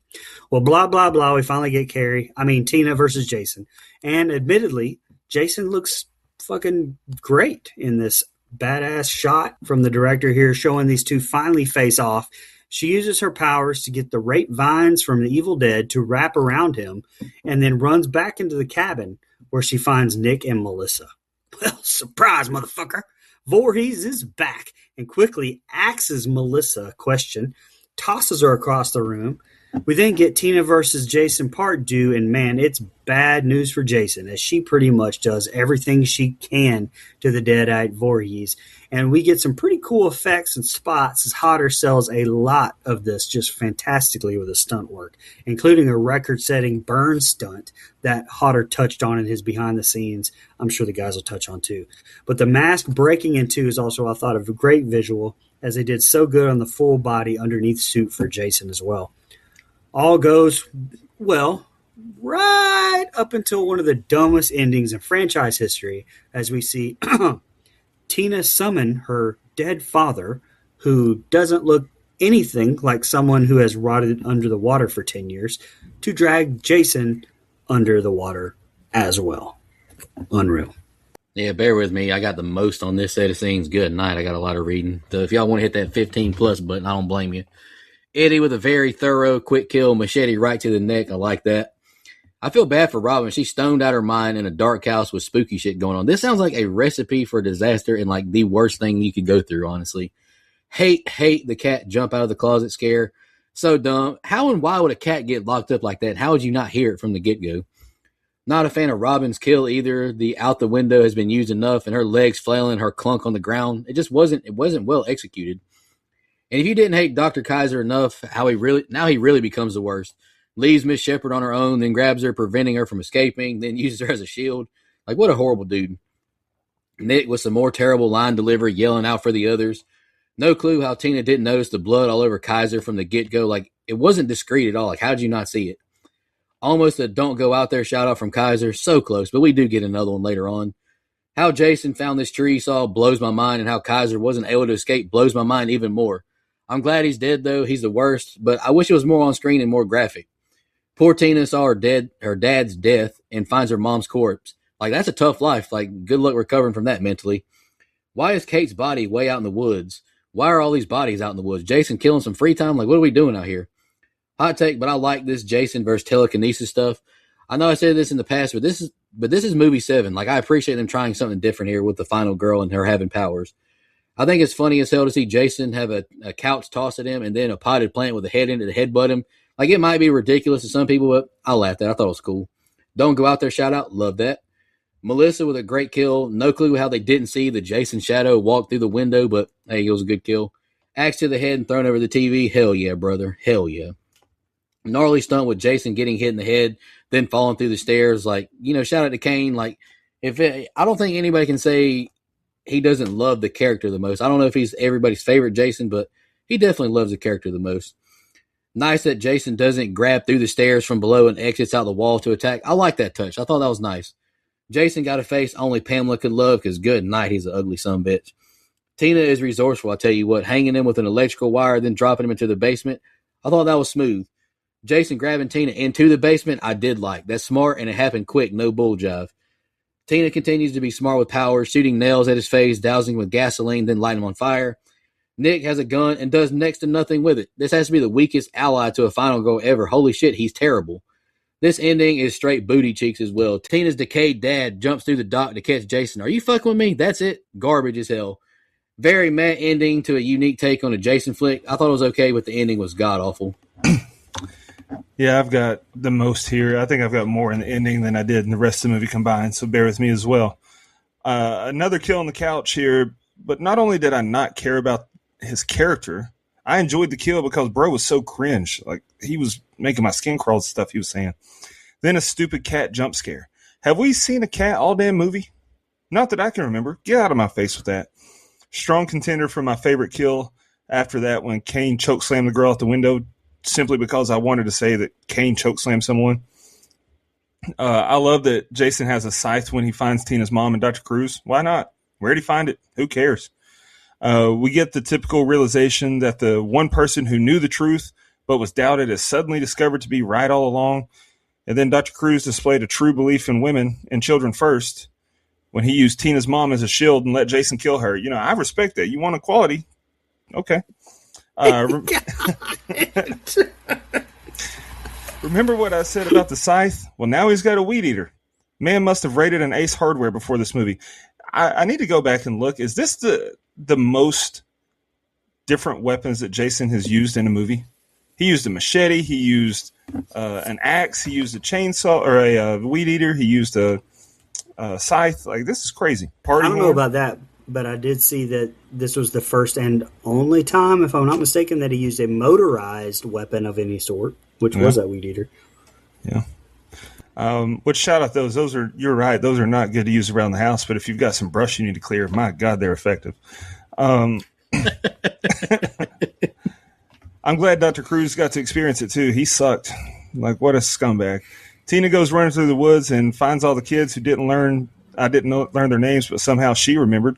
Well, blah, blah, blah. We finally get Tina versus Jason. And admittedly, Jason looks fucking great in this badass shot from the director here showing these two finally face off. She uses her powers to get the rape vines from the Evil Dead to wrap around him and then runs back into the cabin where she finds Nick and Melissa. Well, surprise, motherfucker. Voorhees is back and quickly axes Melissa a question, tosses her across the room. We then get Tina versus Jason part 2, and man, it's bad news for Jason as she pretty much does everything she can to the Deadite Voorhees. And we get some pretty cool effects and spots as Hodder sells a lot of this just fantastically with the stunt work, including a record-setting burn stunt that Hodder touched on in his behind the scenes. I'm sure the guys will touch on too. But the mask breaking in two is also, I thought, a great visual as they did so good on the full body underneath suit for Jason as well. All goes well right up until one of the dumbest endings in franchise history as we see Tina summon her dead father, who doesn't look anything like someone who has rotted under the water for 10 years, to drag Jason under the water as well. Unreal. Yeah, bear with me. I got the most on this set of scenes. Good night. I got a lot of reading. So if y'all want to hit that 15 plus button, I don't blame you. Eddie with a very thorough, quick kill, machete right to the neck. I like that. I feel bad for Robin. She's stoned out her mind in a dark house with spooky shit going on. This sounds like a recipe for disaster and like the worst thing you could go through, honestly. Hate the cat jump out of the closet scare. So dumb. How and why would a cat get locked up like that? How would you not hear it from the get-go? Not a fan of Robin's kill either. The out the window has been used enough, and her legs flailing, her clunk on the ground. It wasn't well executed. And if you didn't hate Dr. Kaiser enough, he really becomes the worst. Leaves Miss Shepard on her own, then grabs her, preventing her from escaping, then uses her as a shield. Like, what a horrible dude. Nick with some more terrible line delivery, yelling out for the others. No clue how Tina didn't notice the blood all over Kaiser from the get-go. Like, it wasn't discreet at all. Like, how did you not see it? Almost a don't go out there shout out from Kaiser. So close, but we do get another one later on. How Jason found this tree saw blows my mind, and how Kaiser wasn't able to escape blows my mind even more. I'm glad he's dead, though. He's the worst, but I wish it was more on screen and more graphic. Poor Tina saw her dad's death and finds her mom's corpse. Like, that's a tough life. Like, good luck recovering from that mentally. Why is Kate's body way out in the woods? Why are all these bodies out in the woods? Jason killing some free time? Like, what are we doing out here? Hot take, but I like this Jason versus telekinesis stuff. I know I said this in the past, but this is movie 7. Like, I appreciate them trying something different here with the final girl and her having powers. I think it's funny as hell to see Jason have a couch tossed at him and then a potted plant with a head in it to headbutt him. Like, it might be ridiculous to some people, but I laughed at it. I thought it was cool. Don't go out there, shout out. Love that. Melissa with a great kill. No clue how they didn't see the Jason shadow walk through the window, but hey, it was a good kill. Axe to the head and thrown over the TV. Hell yeah, brother. Hell yeah. Gnarly stunt with Jason getting hit in the head, then falling through the stairs. Like, shout out to Kane. Like, I don't think anybody can say he doesn't love the character the most. I don't know if he's everybody's favorite Jason, but he definitely loves the character the most. Nice that Jason doesn't grab through the stairs from below and exits out the wall to attack. I like that touch. I thought that was nice. Jason got a face only Pamela could love because good night, he's an ugly sumbitch. Tina is resourceful, I tell you what. Hanging him with an electrical wire, then dropping him into the basement. I thought that was smooth. Jason grabbing Tina into the basement, I did like. That's smart, and it happened quick, no bull jive. Tina continues to be smart with power, shooting nails at his face, dousing with gasoline, then lighting him on fire. Nick has a gun and does next to nothing with it. This has to be the weakest ally to a final girl ever. Holy shit, he's terrible. This ending is straight booty cheeks as well. Tina's decayed dad jumps through the dock to catch Jason. Are you fucking with me? That's it. Garbage as hell. Very mad ending to a unique take on a Jason flick. I thought it was okay, but the ending was god-awful. Yeah, I've got the most here. I think I've got more in the ending than I did in the rest of the movie combined, so bear with me as well. Another kill on the couch here, but not only did I not care about his character, I enjoyed the kill because bro was so cringe. Like, he was making my skin crawl, stuff he was saying. Then a stupid cat jump scare. Have we seen a cat all damn movie? Not that I can remember. Get out of my face with that. Strong contender for my favorite kill after that when Kane chokeslammed the girl out the window, simply because I wanted to say that Kane chokeslammed someone. I love that Jason has a scythe when he finds Tina's mom and Dr. Cruz. Why not? Where'd he find it? Who cares? We get the typical realization that the one person who knew the truth but was doubted is suddenly discovered to be right all along. And then Dr. Cruz displayed a true belief in women and children first when he used Tina's mom as a shield and let Jason kill her. You know, I respect that. You want equality. Okay. Remember what I said about the scythe? Well, now he's got a weed eater. Man must have raided an Ace Hardware before this movie. I need to go back and look. Is this the most different weapons that Jason has used in a movie? He used a machete. He used an axe. He used a chainsaw or a weed eater. He used a scythe. Like, this is crazy. I don't know about that, but I did see that this was the first and only time, if I'm not mistaken, that he used a motorized weapon of any sort, which was that weed eater. Yeah. Which, shout out those. Those are, you're right. Those are not good to use around the house, but if you've got some brush you need to clear, my God, they're effective. I'm glad Dr. Cruz got to experience it too. He sucked. Like, what a scumbag. Tina goes running through the woods and finds all the kids who learn their names, but somehow she remembered.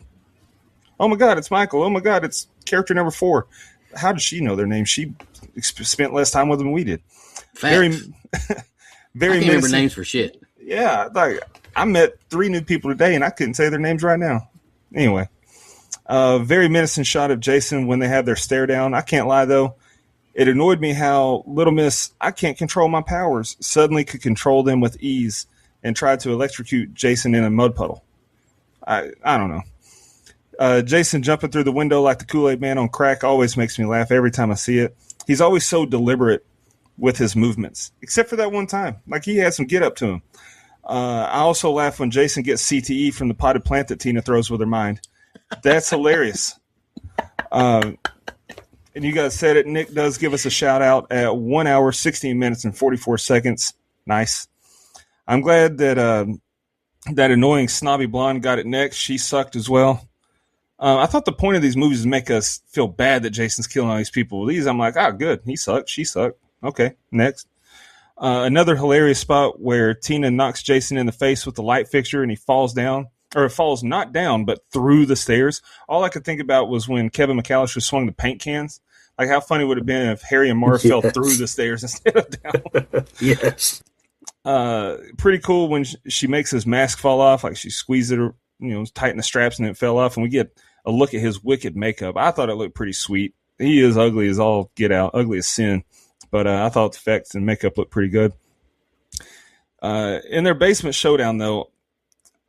Oh my God, it's Michael. Oh my God, it's character number 4. How did she know their names? She spent less time with them than we did. Facts. Very I can't remember names for shit. Yeah, like, I met 3 new people today and I couldn't say their names right now. Anyway, very menacing shot of Jason when they have their stare down. I can't lie though. It annoyed me how Little Miss, I can't control my powers, suddenly could control them with ease and tried to electrocute Jason in a mud puddle. I don't know. Jason jumping through the window like the Kool-Aid Man on crack always makes me laugh every time I see it. He's always so deliberate with his movements, except for that one time. Like, he had some get up to him. I also laugh when Jason gets CTE from the potted plant that Tina throws with her mind. That's hilarious. And you guys said it. Nick does give us a shout out at 1 hour, 16 minutes, and 44 seconds. Nice. I'm glad that that annoying snobby blonde got it next. She sucked as well. I thought the point of these movies is to make us feel bad that Jason's killing all these people. These, I'm like, good. He sucked. She sucked. Okay, next. Another hilarious spot where Tina knocks Jason in the face with the light fixture and he falls down. Or falls not down, but through the stairs. All I could think about was when Kevin McAllister swung the paint cans. Like, how funny would it have been if Harry and Marv fell through the stairs instead of down? Yes. Pretty cool when she makes his mask fall off. Like, she squeezed it, tighten the straps, and it fell off. And we get a look at his wicked makeup. I thought it looked pretty sweet. He is ugly as all get out, ugly as sin. But I thought the effects and makeup looked pretty good. In their basement showdown, though,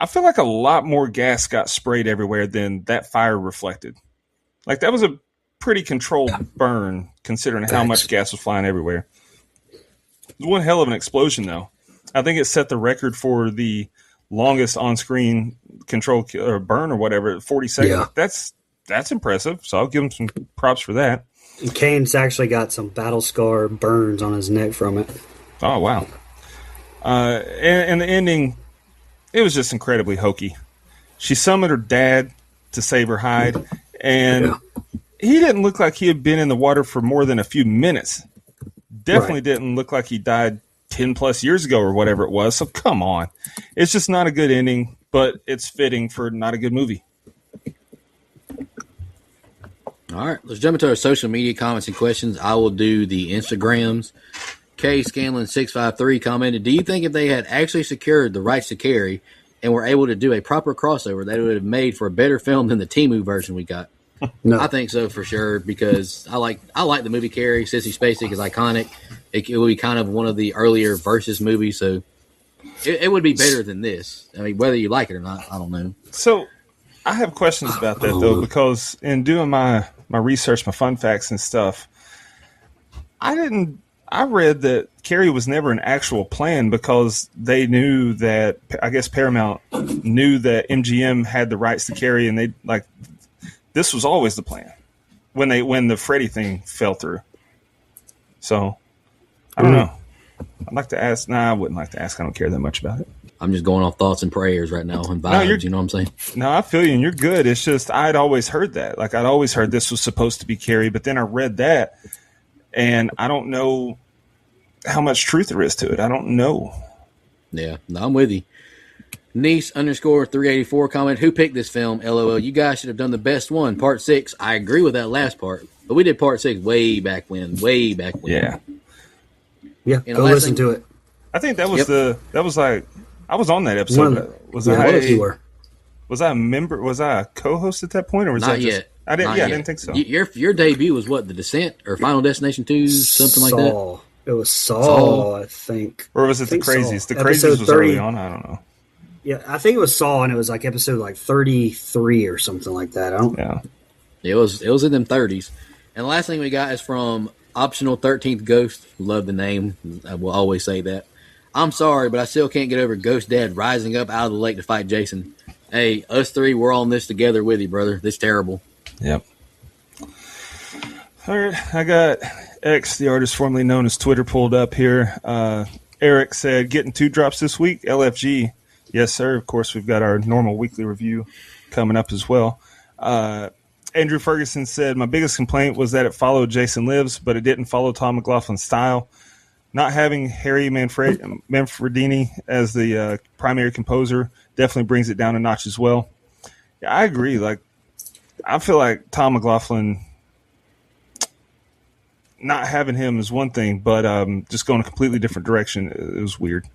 I feel like a lot more gas got sprayed everywhere than that fire reflected. Like, that was a pretty controlled burn, considering how much gas was flying everywhere. It was one hell of an explosion, though. I think it set the record for the longest on-screen control or burn or whatever, 40 seconds. Yeah. That's impressive, so I'll give him some props for that. And Kane's actually got some battle scar burns on his neck from it. Oh, wow. And the ending, it was just incredibly hokey. She summoned her dad to save her hide, and he didn't look like he had been in the water for more than a few minutes. Definitely didn't look like he died 10 plus years ago or whatever it was. So come on. It's just not a good ending, but it's fitting for not a good movie. All right, let's jump into our social media comments and questions. I will do the Instagrams. K Scanlon 653 commented, "Do you think if they had actually secured the rights to Carrie and were able to do a proper crossover, that it would have made for a better film than the Temu version we got?" No. I think so for sure, because I like the movie Carrie. Sissy Spacek is iconic. It will be kind of one of the earlier versus movies, so it would be better than this. I mean, whether you like it or not, I don't know. So I have questions about that though, because in doing my research, my fun facts and stuff, I read that Carrie was never an actual plan because they knew that, I guess Paramount knew that MGM had the rights to Carrie, and this was always the plan when the Freddy thing fell through. So I don't know. I'd like to ask. Nah, I wouldn't like to ask. I don't care that much about it. I'm just going off thoughts and prayers right now and vibes. You know what I'm saying? No, I feel you, and you're good. It's just I'd always heard that. Like I'd always heard this was supposed to be Carrie, but then I read that, and I don't know how much truth there is to it. I don't know. Yeah, no, I'm with you. Niece _ 384 comment, "Who picked this film? LOL. You guys should have done the best one, part 6. I agree with that last part, but we did part 6 way back when. Yeah. Yeah, And go the last listen thing- to it. I think that was I was on that One episode. of Was yeah, I both you were. Was I a member? Was I a co-host at that point, or was Not that just, yet. I didn't. Not Yeah, yet. I didn't think so. Your debut was what, The Descent or Final Destination 2, something like that? Saul. It was Saul, Saul. I think. Or was it the think so. Crazies? The Episode Crazies was 30. early on. I don't know. Yeah, I think it was Saul, and it was like episode like 33 or something like that. I don't. Yeah. It was in them 30s. And the last thing we got is from Optional 13th Ghost. Love the name. I will always say that. "I'm sorry, but I still can't get over Ghost Dad rising up out of the lake to fight Jason. Hey, us three, we're on this together with you, brother. This is terrible." Yep. All right, I got X, the artist formerly known as Twitter, pulled up here. Eric said, "Getting 2 drops this week, LFG." Yes, sir. Of course, we've got our normal weekly review coming up as well. Andrew Ferguson said, "My biggest complaint was that it followed Jason Lives, but it didn't follow Tom McLaughlin's style. Not having Harry Manfredini as the primary composer definitely brings it down a notch as well." Yeah, I agree. Like, I feel like Tom McLaughlin, not having him is one thing, but just going a completely different direction, it was weird.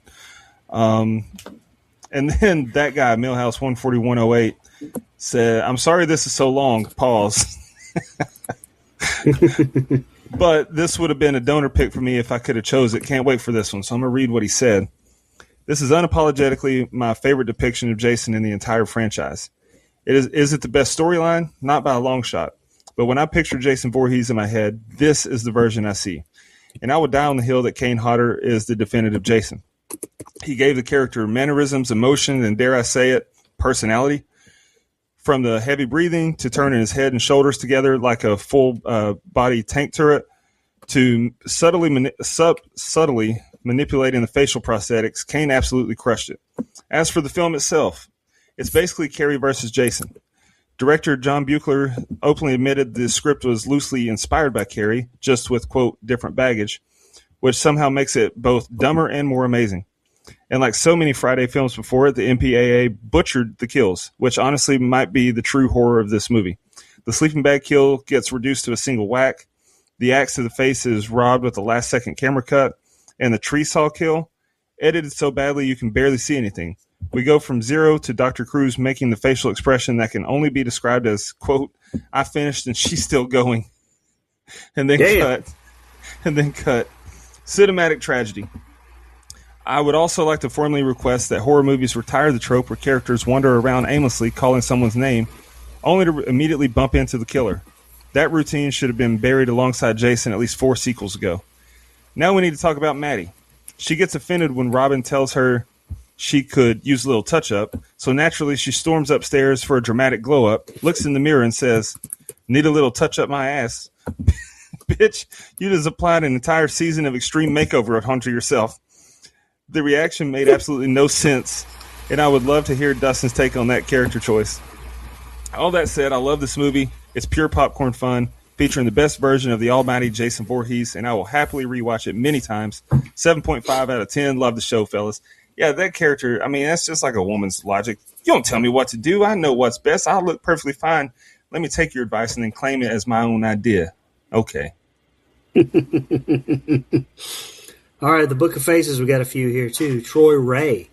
And then that guy, Millhouse 14108, said, "I'm sorry this is so long. Pause. But this would have been a donor pick for me if I could have chose it. Can't wait for this one." So I'm going to read what he said. "This is unapologetically my favorite depiction of Jason in the entire franchise. Is it the best storyline? Not by a long shot. But when I picture Jason Voorhees in my head, this is the version I see. And I would die on the hill that Kane Hodder is the definitive Jason. He gave the character mannerisms, emotion, and dare I say it, personality. From the heavy breathing to turning his head and shoulders together like a full body tank turret to subtly manipulating the facial prosthetics, Kane absolutely crushed it. As for the film itself, it's basically Carrie versus Jason. Director John Buechler openly admitted the script was loosely inspired by Carrie, just with, quote, different baggage, which somehow makes it both dumber and more amazing. And like so many Friday films before it, the MPAA butchered the kills, which honestly might be the true horror of this movie. The sleeping bag kill gets reduced to a single whack. The axe to the face is robbed with a last-second camera cut. And the tree saw kill, edited so badly you can barely see anything. We go from zero to Dr. Cruz making the facial expression that can only be described as, quote, "I finished and she's still going." And then cut. Cinematic tragedy. I would also like to formally request that horror movies retire the trope where characters wander around aimlessly calling someone's name only to immediately bump into the killer. That routine should have been buried alongside Jason at least 4 sequels ago. Now we need to talk about Maddie. She gets offended when Robin tells her she could use a little touch-up, so naturally she storms upstairs for a dramatic glow-up, looks in the mirror and says, "Need a little touch-up my ass." Bitch, you just applied an entire season of extreme makeover onto yourself. The reaction made absolutely no sense, and I would love to hear Dustin's take on that character choice. All that said, I love this movie. It's pure popcorn fun, featuring the best version of the almighty Jason Voorhees, and I will happily rewatch it many times. 7.5 out of 10. Love the show, fellas. Yeah, that character, I mean, that's just like a woman's logic. You don't tell me what to do. I know what's best. I'll look perfectly fine. Let me take your advice and then claim it as my own idea. Okay. All right, the Book of Faces, we got a few here too. Troy Ray.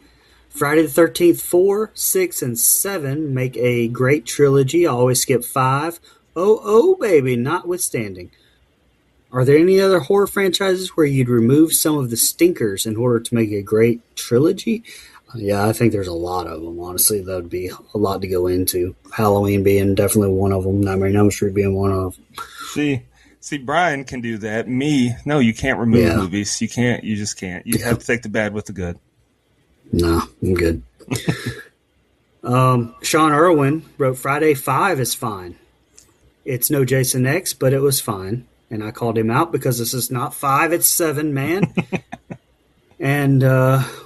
Friday the 13th, 4, 6, and 7 make a great trilogy. I always skip 5. Oh, baby, notwithstanding. Are there any other horror franchises where you'd remove some of the stinkers in order to make a great trilogy? Yeah, I think there's a lot of them, honestly. That would be a lot to go into. Halloween being definitely one of them. Nightmare on Elm Street being one of them. See, Brian can do that. Me, no, you can't remove movies. You can't. You just can't. You have to take the bad with the good. No, I'm good. Sean Irwin wrote Friday 5 is fine. It's no Jason X, but it was fine. And I called him out because this is not 5, it's 7, man. And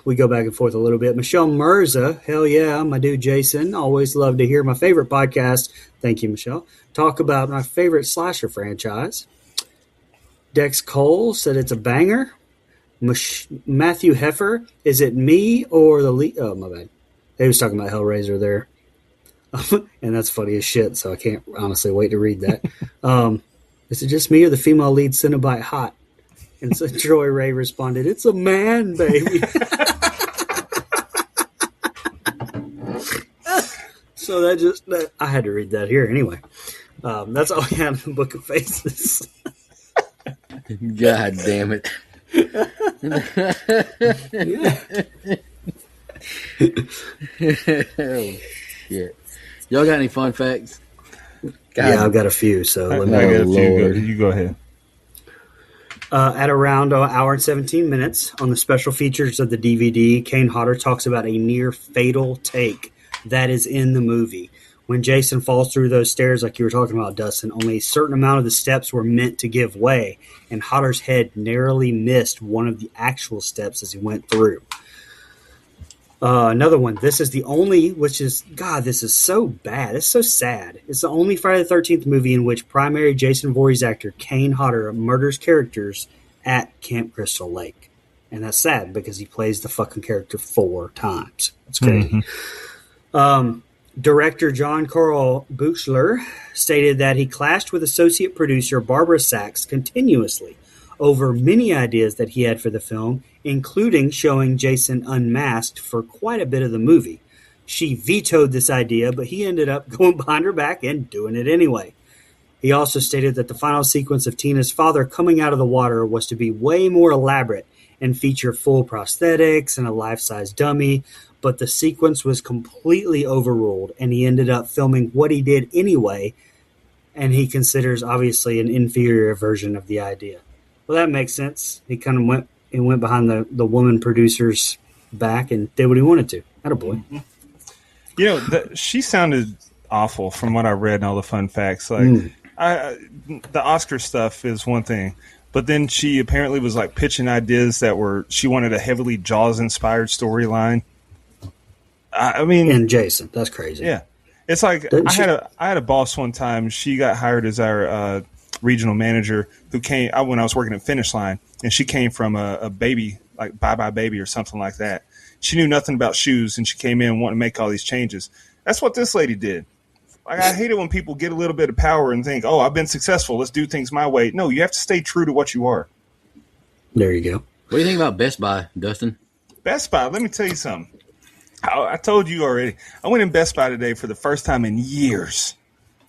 we go back and forth a little bit. Michelle Mirza, hell yeah, my dude Jason. Always love to hear my favorite podcast. Thank you, Michelle. Talk about my favorite slasher franchise. Dex Cole said it's a banger. Matthew Heffer, is it me or the lead? Oh, my bad. He was talking about Hellraiser there. And that's funny as shit, so I can't honestly wait to read that. Is it just me or the female lead Cenobite hot? And so Troy Ray responded, it's a man, baby. So I had to read that here anyway. That's all we had in the Book of Faces. God damn it. Oh, shit. Y'all got any fun facts? Yeah, I've got a few, so let me I got a few. Lord. You go ahead. At around an hour and 17 minutes on the special features of the DVD, Kane Hodder talks about a near fatal take that is in the movie. When Jason falls through those stairs, like you were talking about, Dustin, only a certain amount of the steps were meant to give way, and Hodder's head narrowly missed one of the actual steps as he went through. Another one. This is the only, which is, God, this is so bad. It's so sad. It's the only Friday the 13th movie in which primary Jason Voorhees actor Kane Hodder murders characters at Camp Crystal Lake. And that's sad because he plays the fucking character 4 times. It's crazy. Director John Carl Buechler stated that he clashed with associate producer Barbara Sachs continuously over many ideas that he had for the film, including showing Jason unmasked for quite a bit of the movie. She vetoed this idea, but he ended up going behind her back and doing it anyway. He also stated that the final sequence of Tina's father coming out of the water was to be way more elaborate and feature full prosthetics and a life-size dummy, but the sequence was completely overruled, and he ended up filming what he did anyway, and he considers obviously an inferior version of the idea. Well, that makes sense. He kind of went behind the woman producer's back and did what he wanted to. Attaboy. You know, she sounded awful from what I read and all the fun facts. Like, the Oscar stuff is one thing, but then she apparently was like pitching ideas that she wanted a heavily Jaws-inspired storyline. I mean, and Jason, that's crazy. Yeah, it's like I had a boss one time. She got hired as our regional manager who came when I was working at Finish Line, and she came from a baby, like Bye Bye Baby or something like that. She knew nothing about shoes, and she came in wanting to make all these changes. That's what this lady did. Like, I hate it when people get a little bit of power and think, oh, I've been successful, let's do things my way. No, you have to stay true to what you are. There you go. What do you think about Best Buy, Dustin? Best Buy, let me tell you something. I told you already. I went in Best Buy today for the first time in years,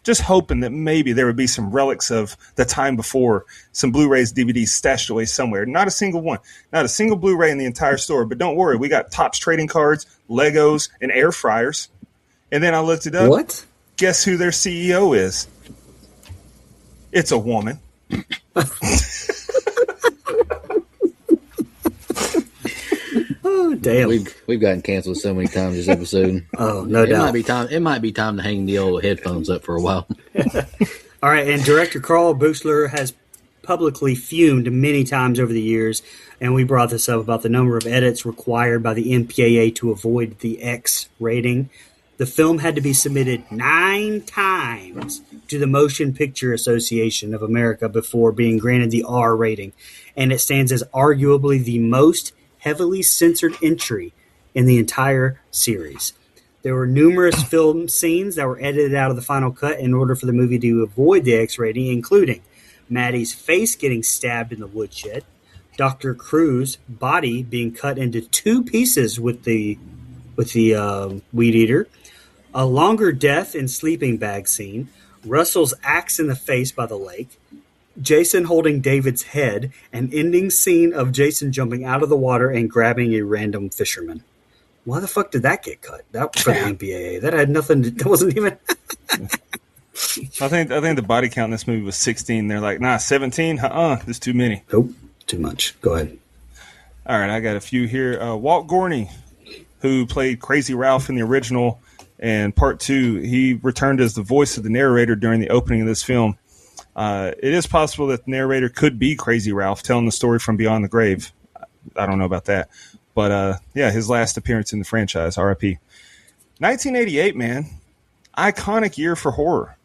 just hoping that maybe there would be some relics of the time before, some Blu-rays, DVDs stashed away somewhere. Not a single one. Not a single Blu-ray in the entire store. But don't worry, we got Topps trading cards, Legos, and air fryers. And then I looked it up. What? Guess who their CEO is? It's a woman. Oh, damn. We've gotten canceled so many times this episode. Oh, no doubt. It might be time to hang the old headphones up for a while. All right, and director Carl Buechler has publicly fumed many times over the years, and we brought this up about the number of edits required by the MPAA to avoid the X rating. The film had to be submitted 9 times to the Motion Picture Association of America before being granted the R rating, and it stands as arguably the most heavily censored entry in the entire series. There were numerous film scenes that were edited out of the final cut in order for the movie to avoid the X rating, including Maddie's face getting stabbed in the woodshed, Dr. Cruz' body being cut into 2 pieces with the weed eater, a longer death in sleeping bag scene, Russell's axe in the face by the lake, Jason holding David's head, an ending scene of Jason jumping out of the water and grabbing a random fisherman. Why the fuck did that get cut? That for the MPAA. That had nothing. That wasn't even. I think the body count in this movie was 16. They're like, nah, 17. There's too many. Nope, too much. Go ahead. All right, I got a few here. Walt Gorney, who played Crazy Ralph in the original and part 2, he returned as the voice of the narrator during the opening of this film. It is possible that the narrator could be Crazy Ralph telling the story from beyond the grave. I don't know about that. But, his last appearance in the franchise, RIP. 1988, man. Iconic year for horror.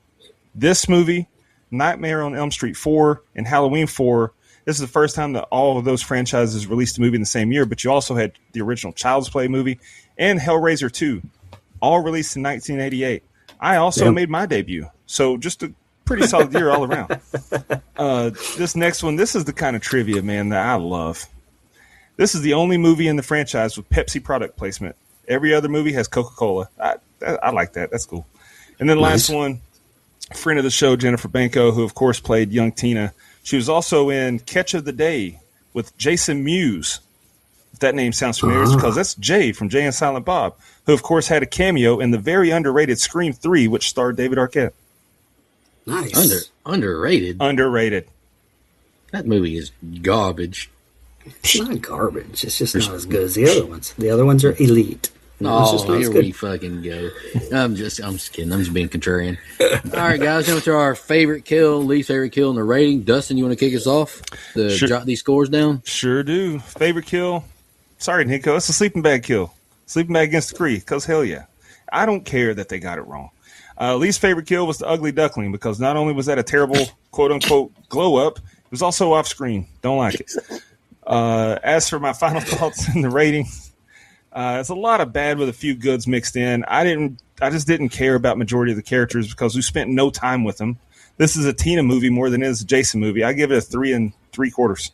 This movie, Nightmare on Elm Street 4, and Halloween 4. This is the first time that all of those franchises released a movie in the same year, but you also had the original Child's Play movie and Hellraiser 2, all released in 1988. I also made my debut. So just a pretty solid year all around. This next one, this is the kind of trivia, man, that I love. This is the only movie in the franchise with Pepsi product placement. Every other movie has Coca-Cola. I like that. That's cool. And then last one, friend of the show, Jennifer Banco, who, of course, played young Tina. She was also in Catch of the Day with Jason Mewes. If that name sounds familiar, it's because that's Jay from Jay and Silent Bob, who, of course, had a cameo in the very underrated Scream 3, which starred David Arquette. Nice. Underrated. Underrated. That movie is garbage. It's not garbage. It's just not as good as the other ones. The other ones are elite. Here we fucking go. I'm just kidding. I'm just being contrarian. All right, guys, jump to our favorite kill, least favorite kill, and the rating. Dustin, you want to kick us off? Jot these scores down? Sure do. Favorite kill. Sorry, Nico. It's a sleeping bag kill. Sleeping bag against the Kree, because hell yeah. I don't care that they got it wrong. Least favorite kill was the ugly duckling, because not only was that a terrible quote-unquote glow-up, it was also off-screen. Don't like it. As for my final thoughts and the rating, it's a lot of bad with a few goods mixed in. I just didn't care about majority of the characters because we spent no time with them. This is a Tina movie more than it is a Jason movie. I give it a 3 3/4.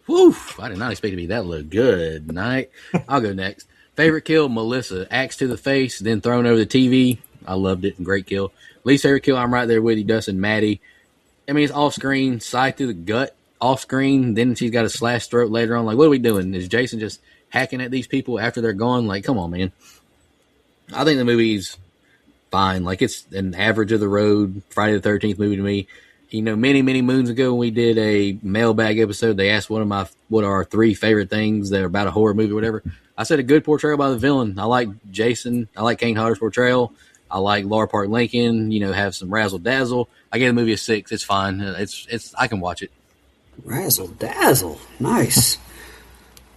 Whew, I did not expect it to be that look good night. I'll go next. Favorite kill, Melissa. Axe to the face, then thrown over the TV. I loved it. Great kill. Least favorite kill, I'm right there with you, Dustin. Maddie. I mean, it's off screen, side through the gut, off screen. Then she's got a slashed throat later on. Like, what are we doing? Is Jason just hacking at these people after they're gone? Like, come on, man. I think the movie's fine. Like, it's an average of the road Friday the 13th movie to me. You know, many, many moons ago when we did a mailbag episode, they asked what are our 3 favorite things that are about a horror movie or whatever. I said a good portrayal by the villain. I like Jason. I like Kane Hodder's portrayal. I like Laura Park Lincoln, have some razzle dazzle. I gave the movie a 6. It's fine. It's I can watch it. Razzle dazzle. Nice.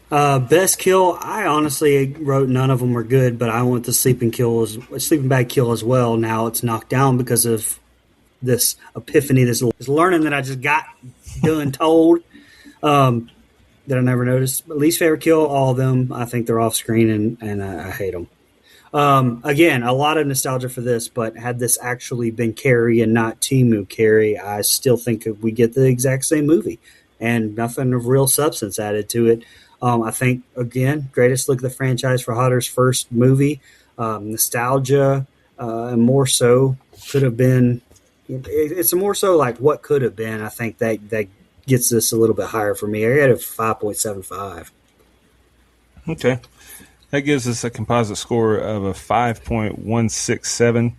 Best kill, I honestly wrote none of them were good, but I went the sleeping bag kill as well. Now it's knocked down because of this epiphany, this learning that I just got done told that I never noticed. But least favorite kill, all of them. I think they're off screen and I hate them. Again, a lot of nostalgia for this, but had this actually been Carrie and not Timu Carrie, I still think we get the exact same movie and nothing of real substance added to it. I think, again, greatest look of the franchise for Hodder's first movie. Nostalgia, and more so could have been. It's more so like what could have been. I think that gets this a little bit higher for me. I got a 5.75. Okay. That gives us a composite score of a 5.167.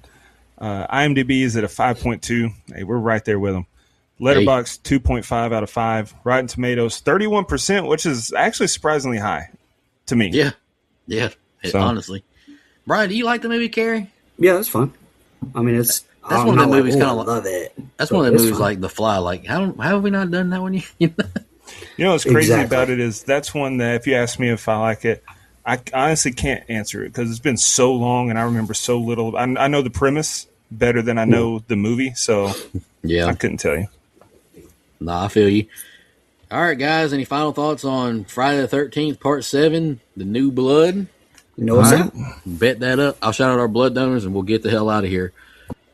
IMDb is at a 5.2. Hey, we're right there with them. Letterboxd 2.5 out of 5. Rotten Tomatoes 31%, which is actually surprisingly high to me. Yeah. Honestly, Brian, do you like the movie Carrie? Yeah, that's fun. I mean, that's one of the movies. Kind of love it. That's one of the movies fun. Like The Fly. Like how have we not done that one yet? What's crazy about it is that's one that if you ask me if I like it, I honestly can't answer it because it's been so long and I remember so little. I know the premise better than I know the movie, so yeah, I couldn't tell you. Nah, I feel you. All right, guys, any final thoughts on Friday the 13th, Part 7, The New Blood? Right. Bet that up. I'll shout out our blood donors, and we'll get the hell out of here.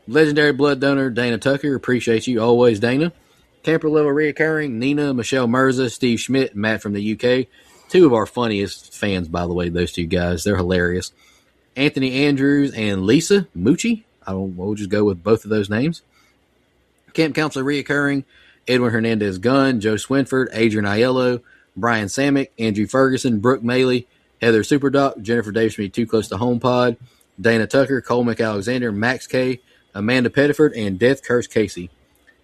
Legendary blood donor, Dana Tucker. Appreciate you always, Dana. camper level reoccurring, Nina, Michelle Mirza, Steve Schmidt, Matt from the UK. Two of our funniest fans, by the way, those two guys. They're hilarious. Anthony Andrews and Lisa Mucci. We'll just go with both of those names. Camp counselor reoccurring, Edwin Hernandez Gunn, Joe Swinford, Adrian Aiello, Brian Samick, Andrew Ferguson, Brooke Maley, Heather Superdoc, Jennifer Davis from Too Close to Home Pod, Dana Tucker, Cole McAlexander, Max K, Amanda Pettiford, and Death Curse Casey.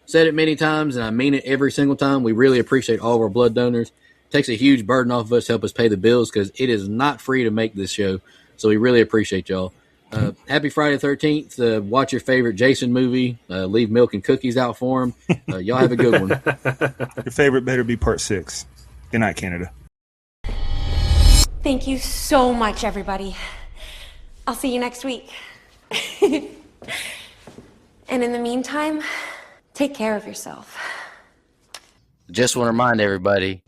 Said it many times, and I mean it every single time. We really appreciate all of our blood donors. It takes a huge burden off of us to help us pay the bills because it is not free to make this show. So we really appreciate y'all. Happy Friday the 13th. Watch your favorite Jason movie. Leave milk and cookies out for him. Y'all have a good one. Your favorite better be part 6. Good night, Canada. Thank you so much, everybody. I'll see you next week. And in the meantime, take care of yourself. Just want to remind everybody.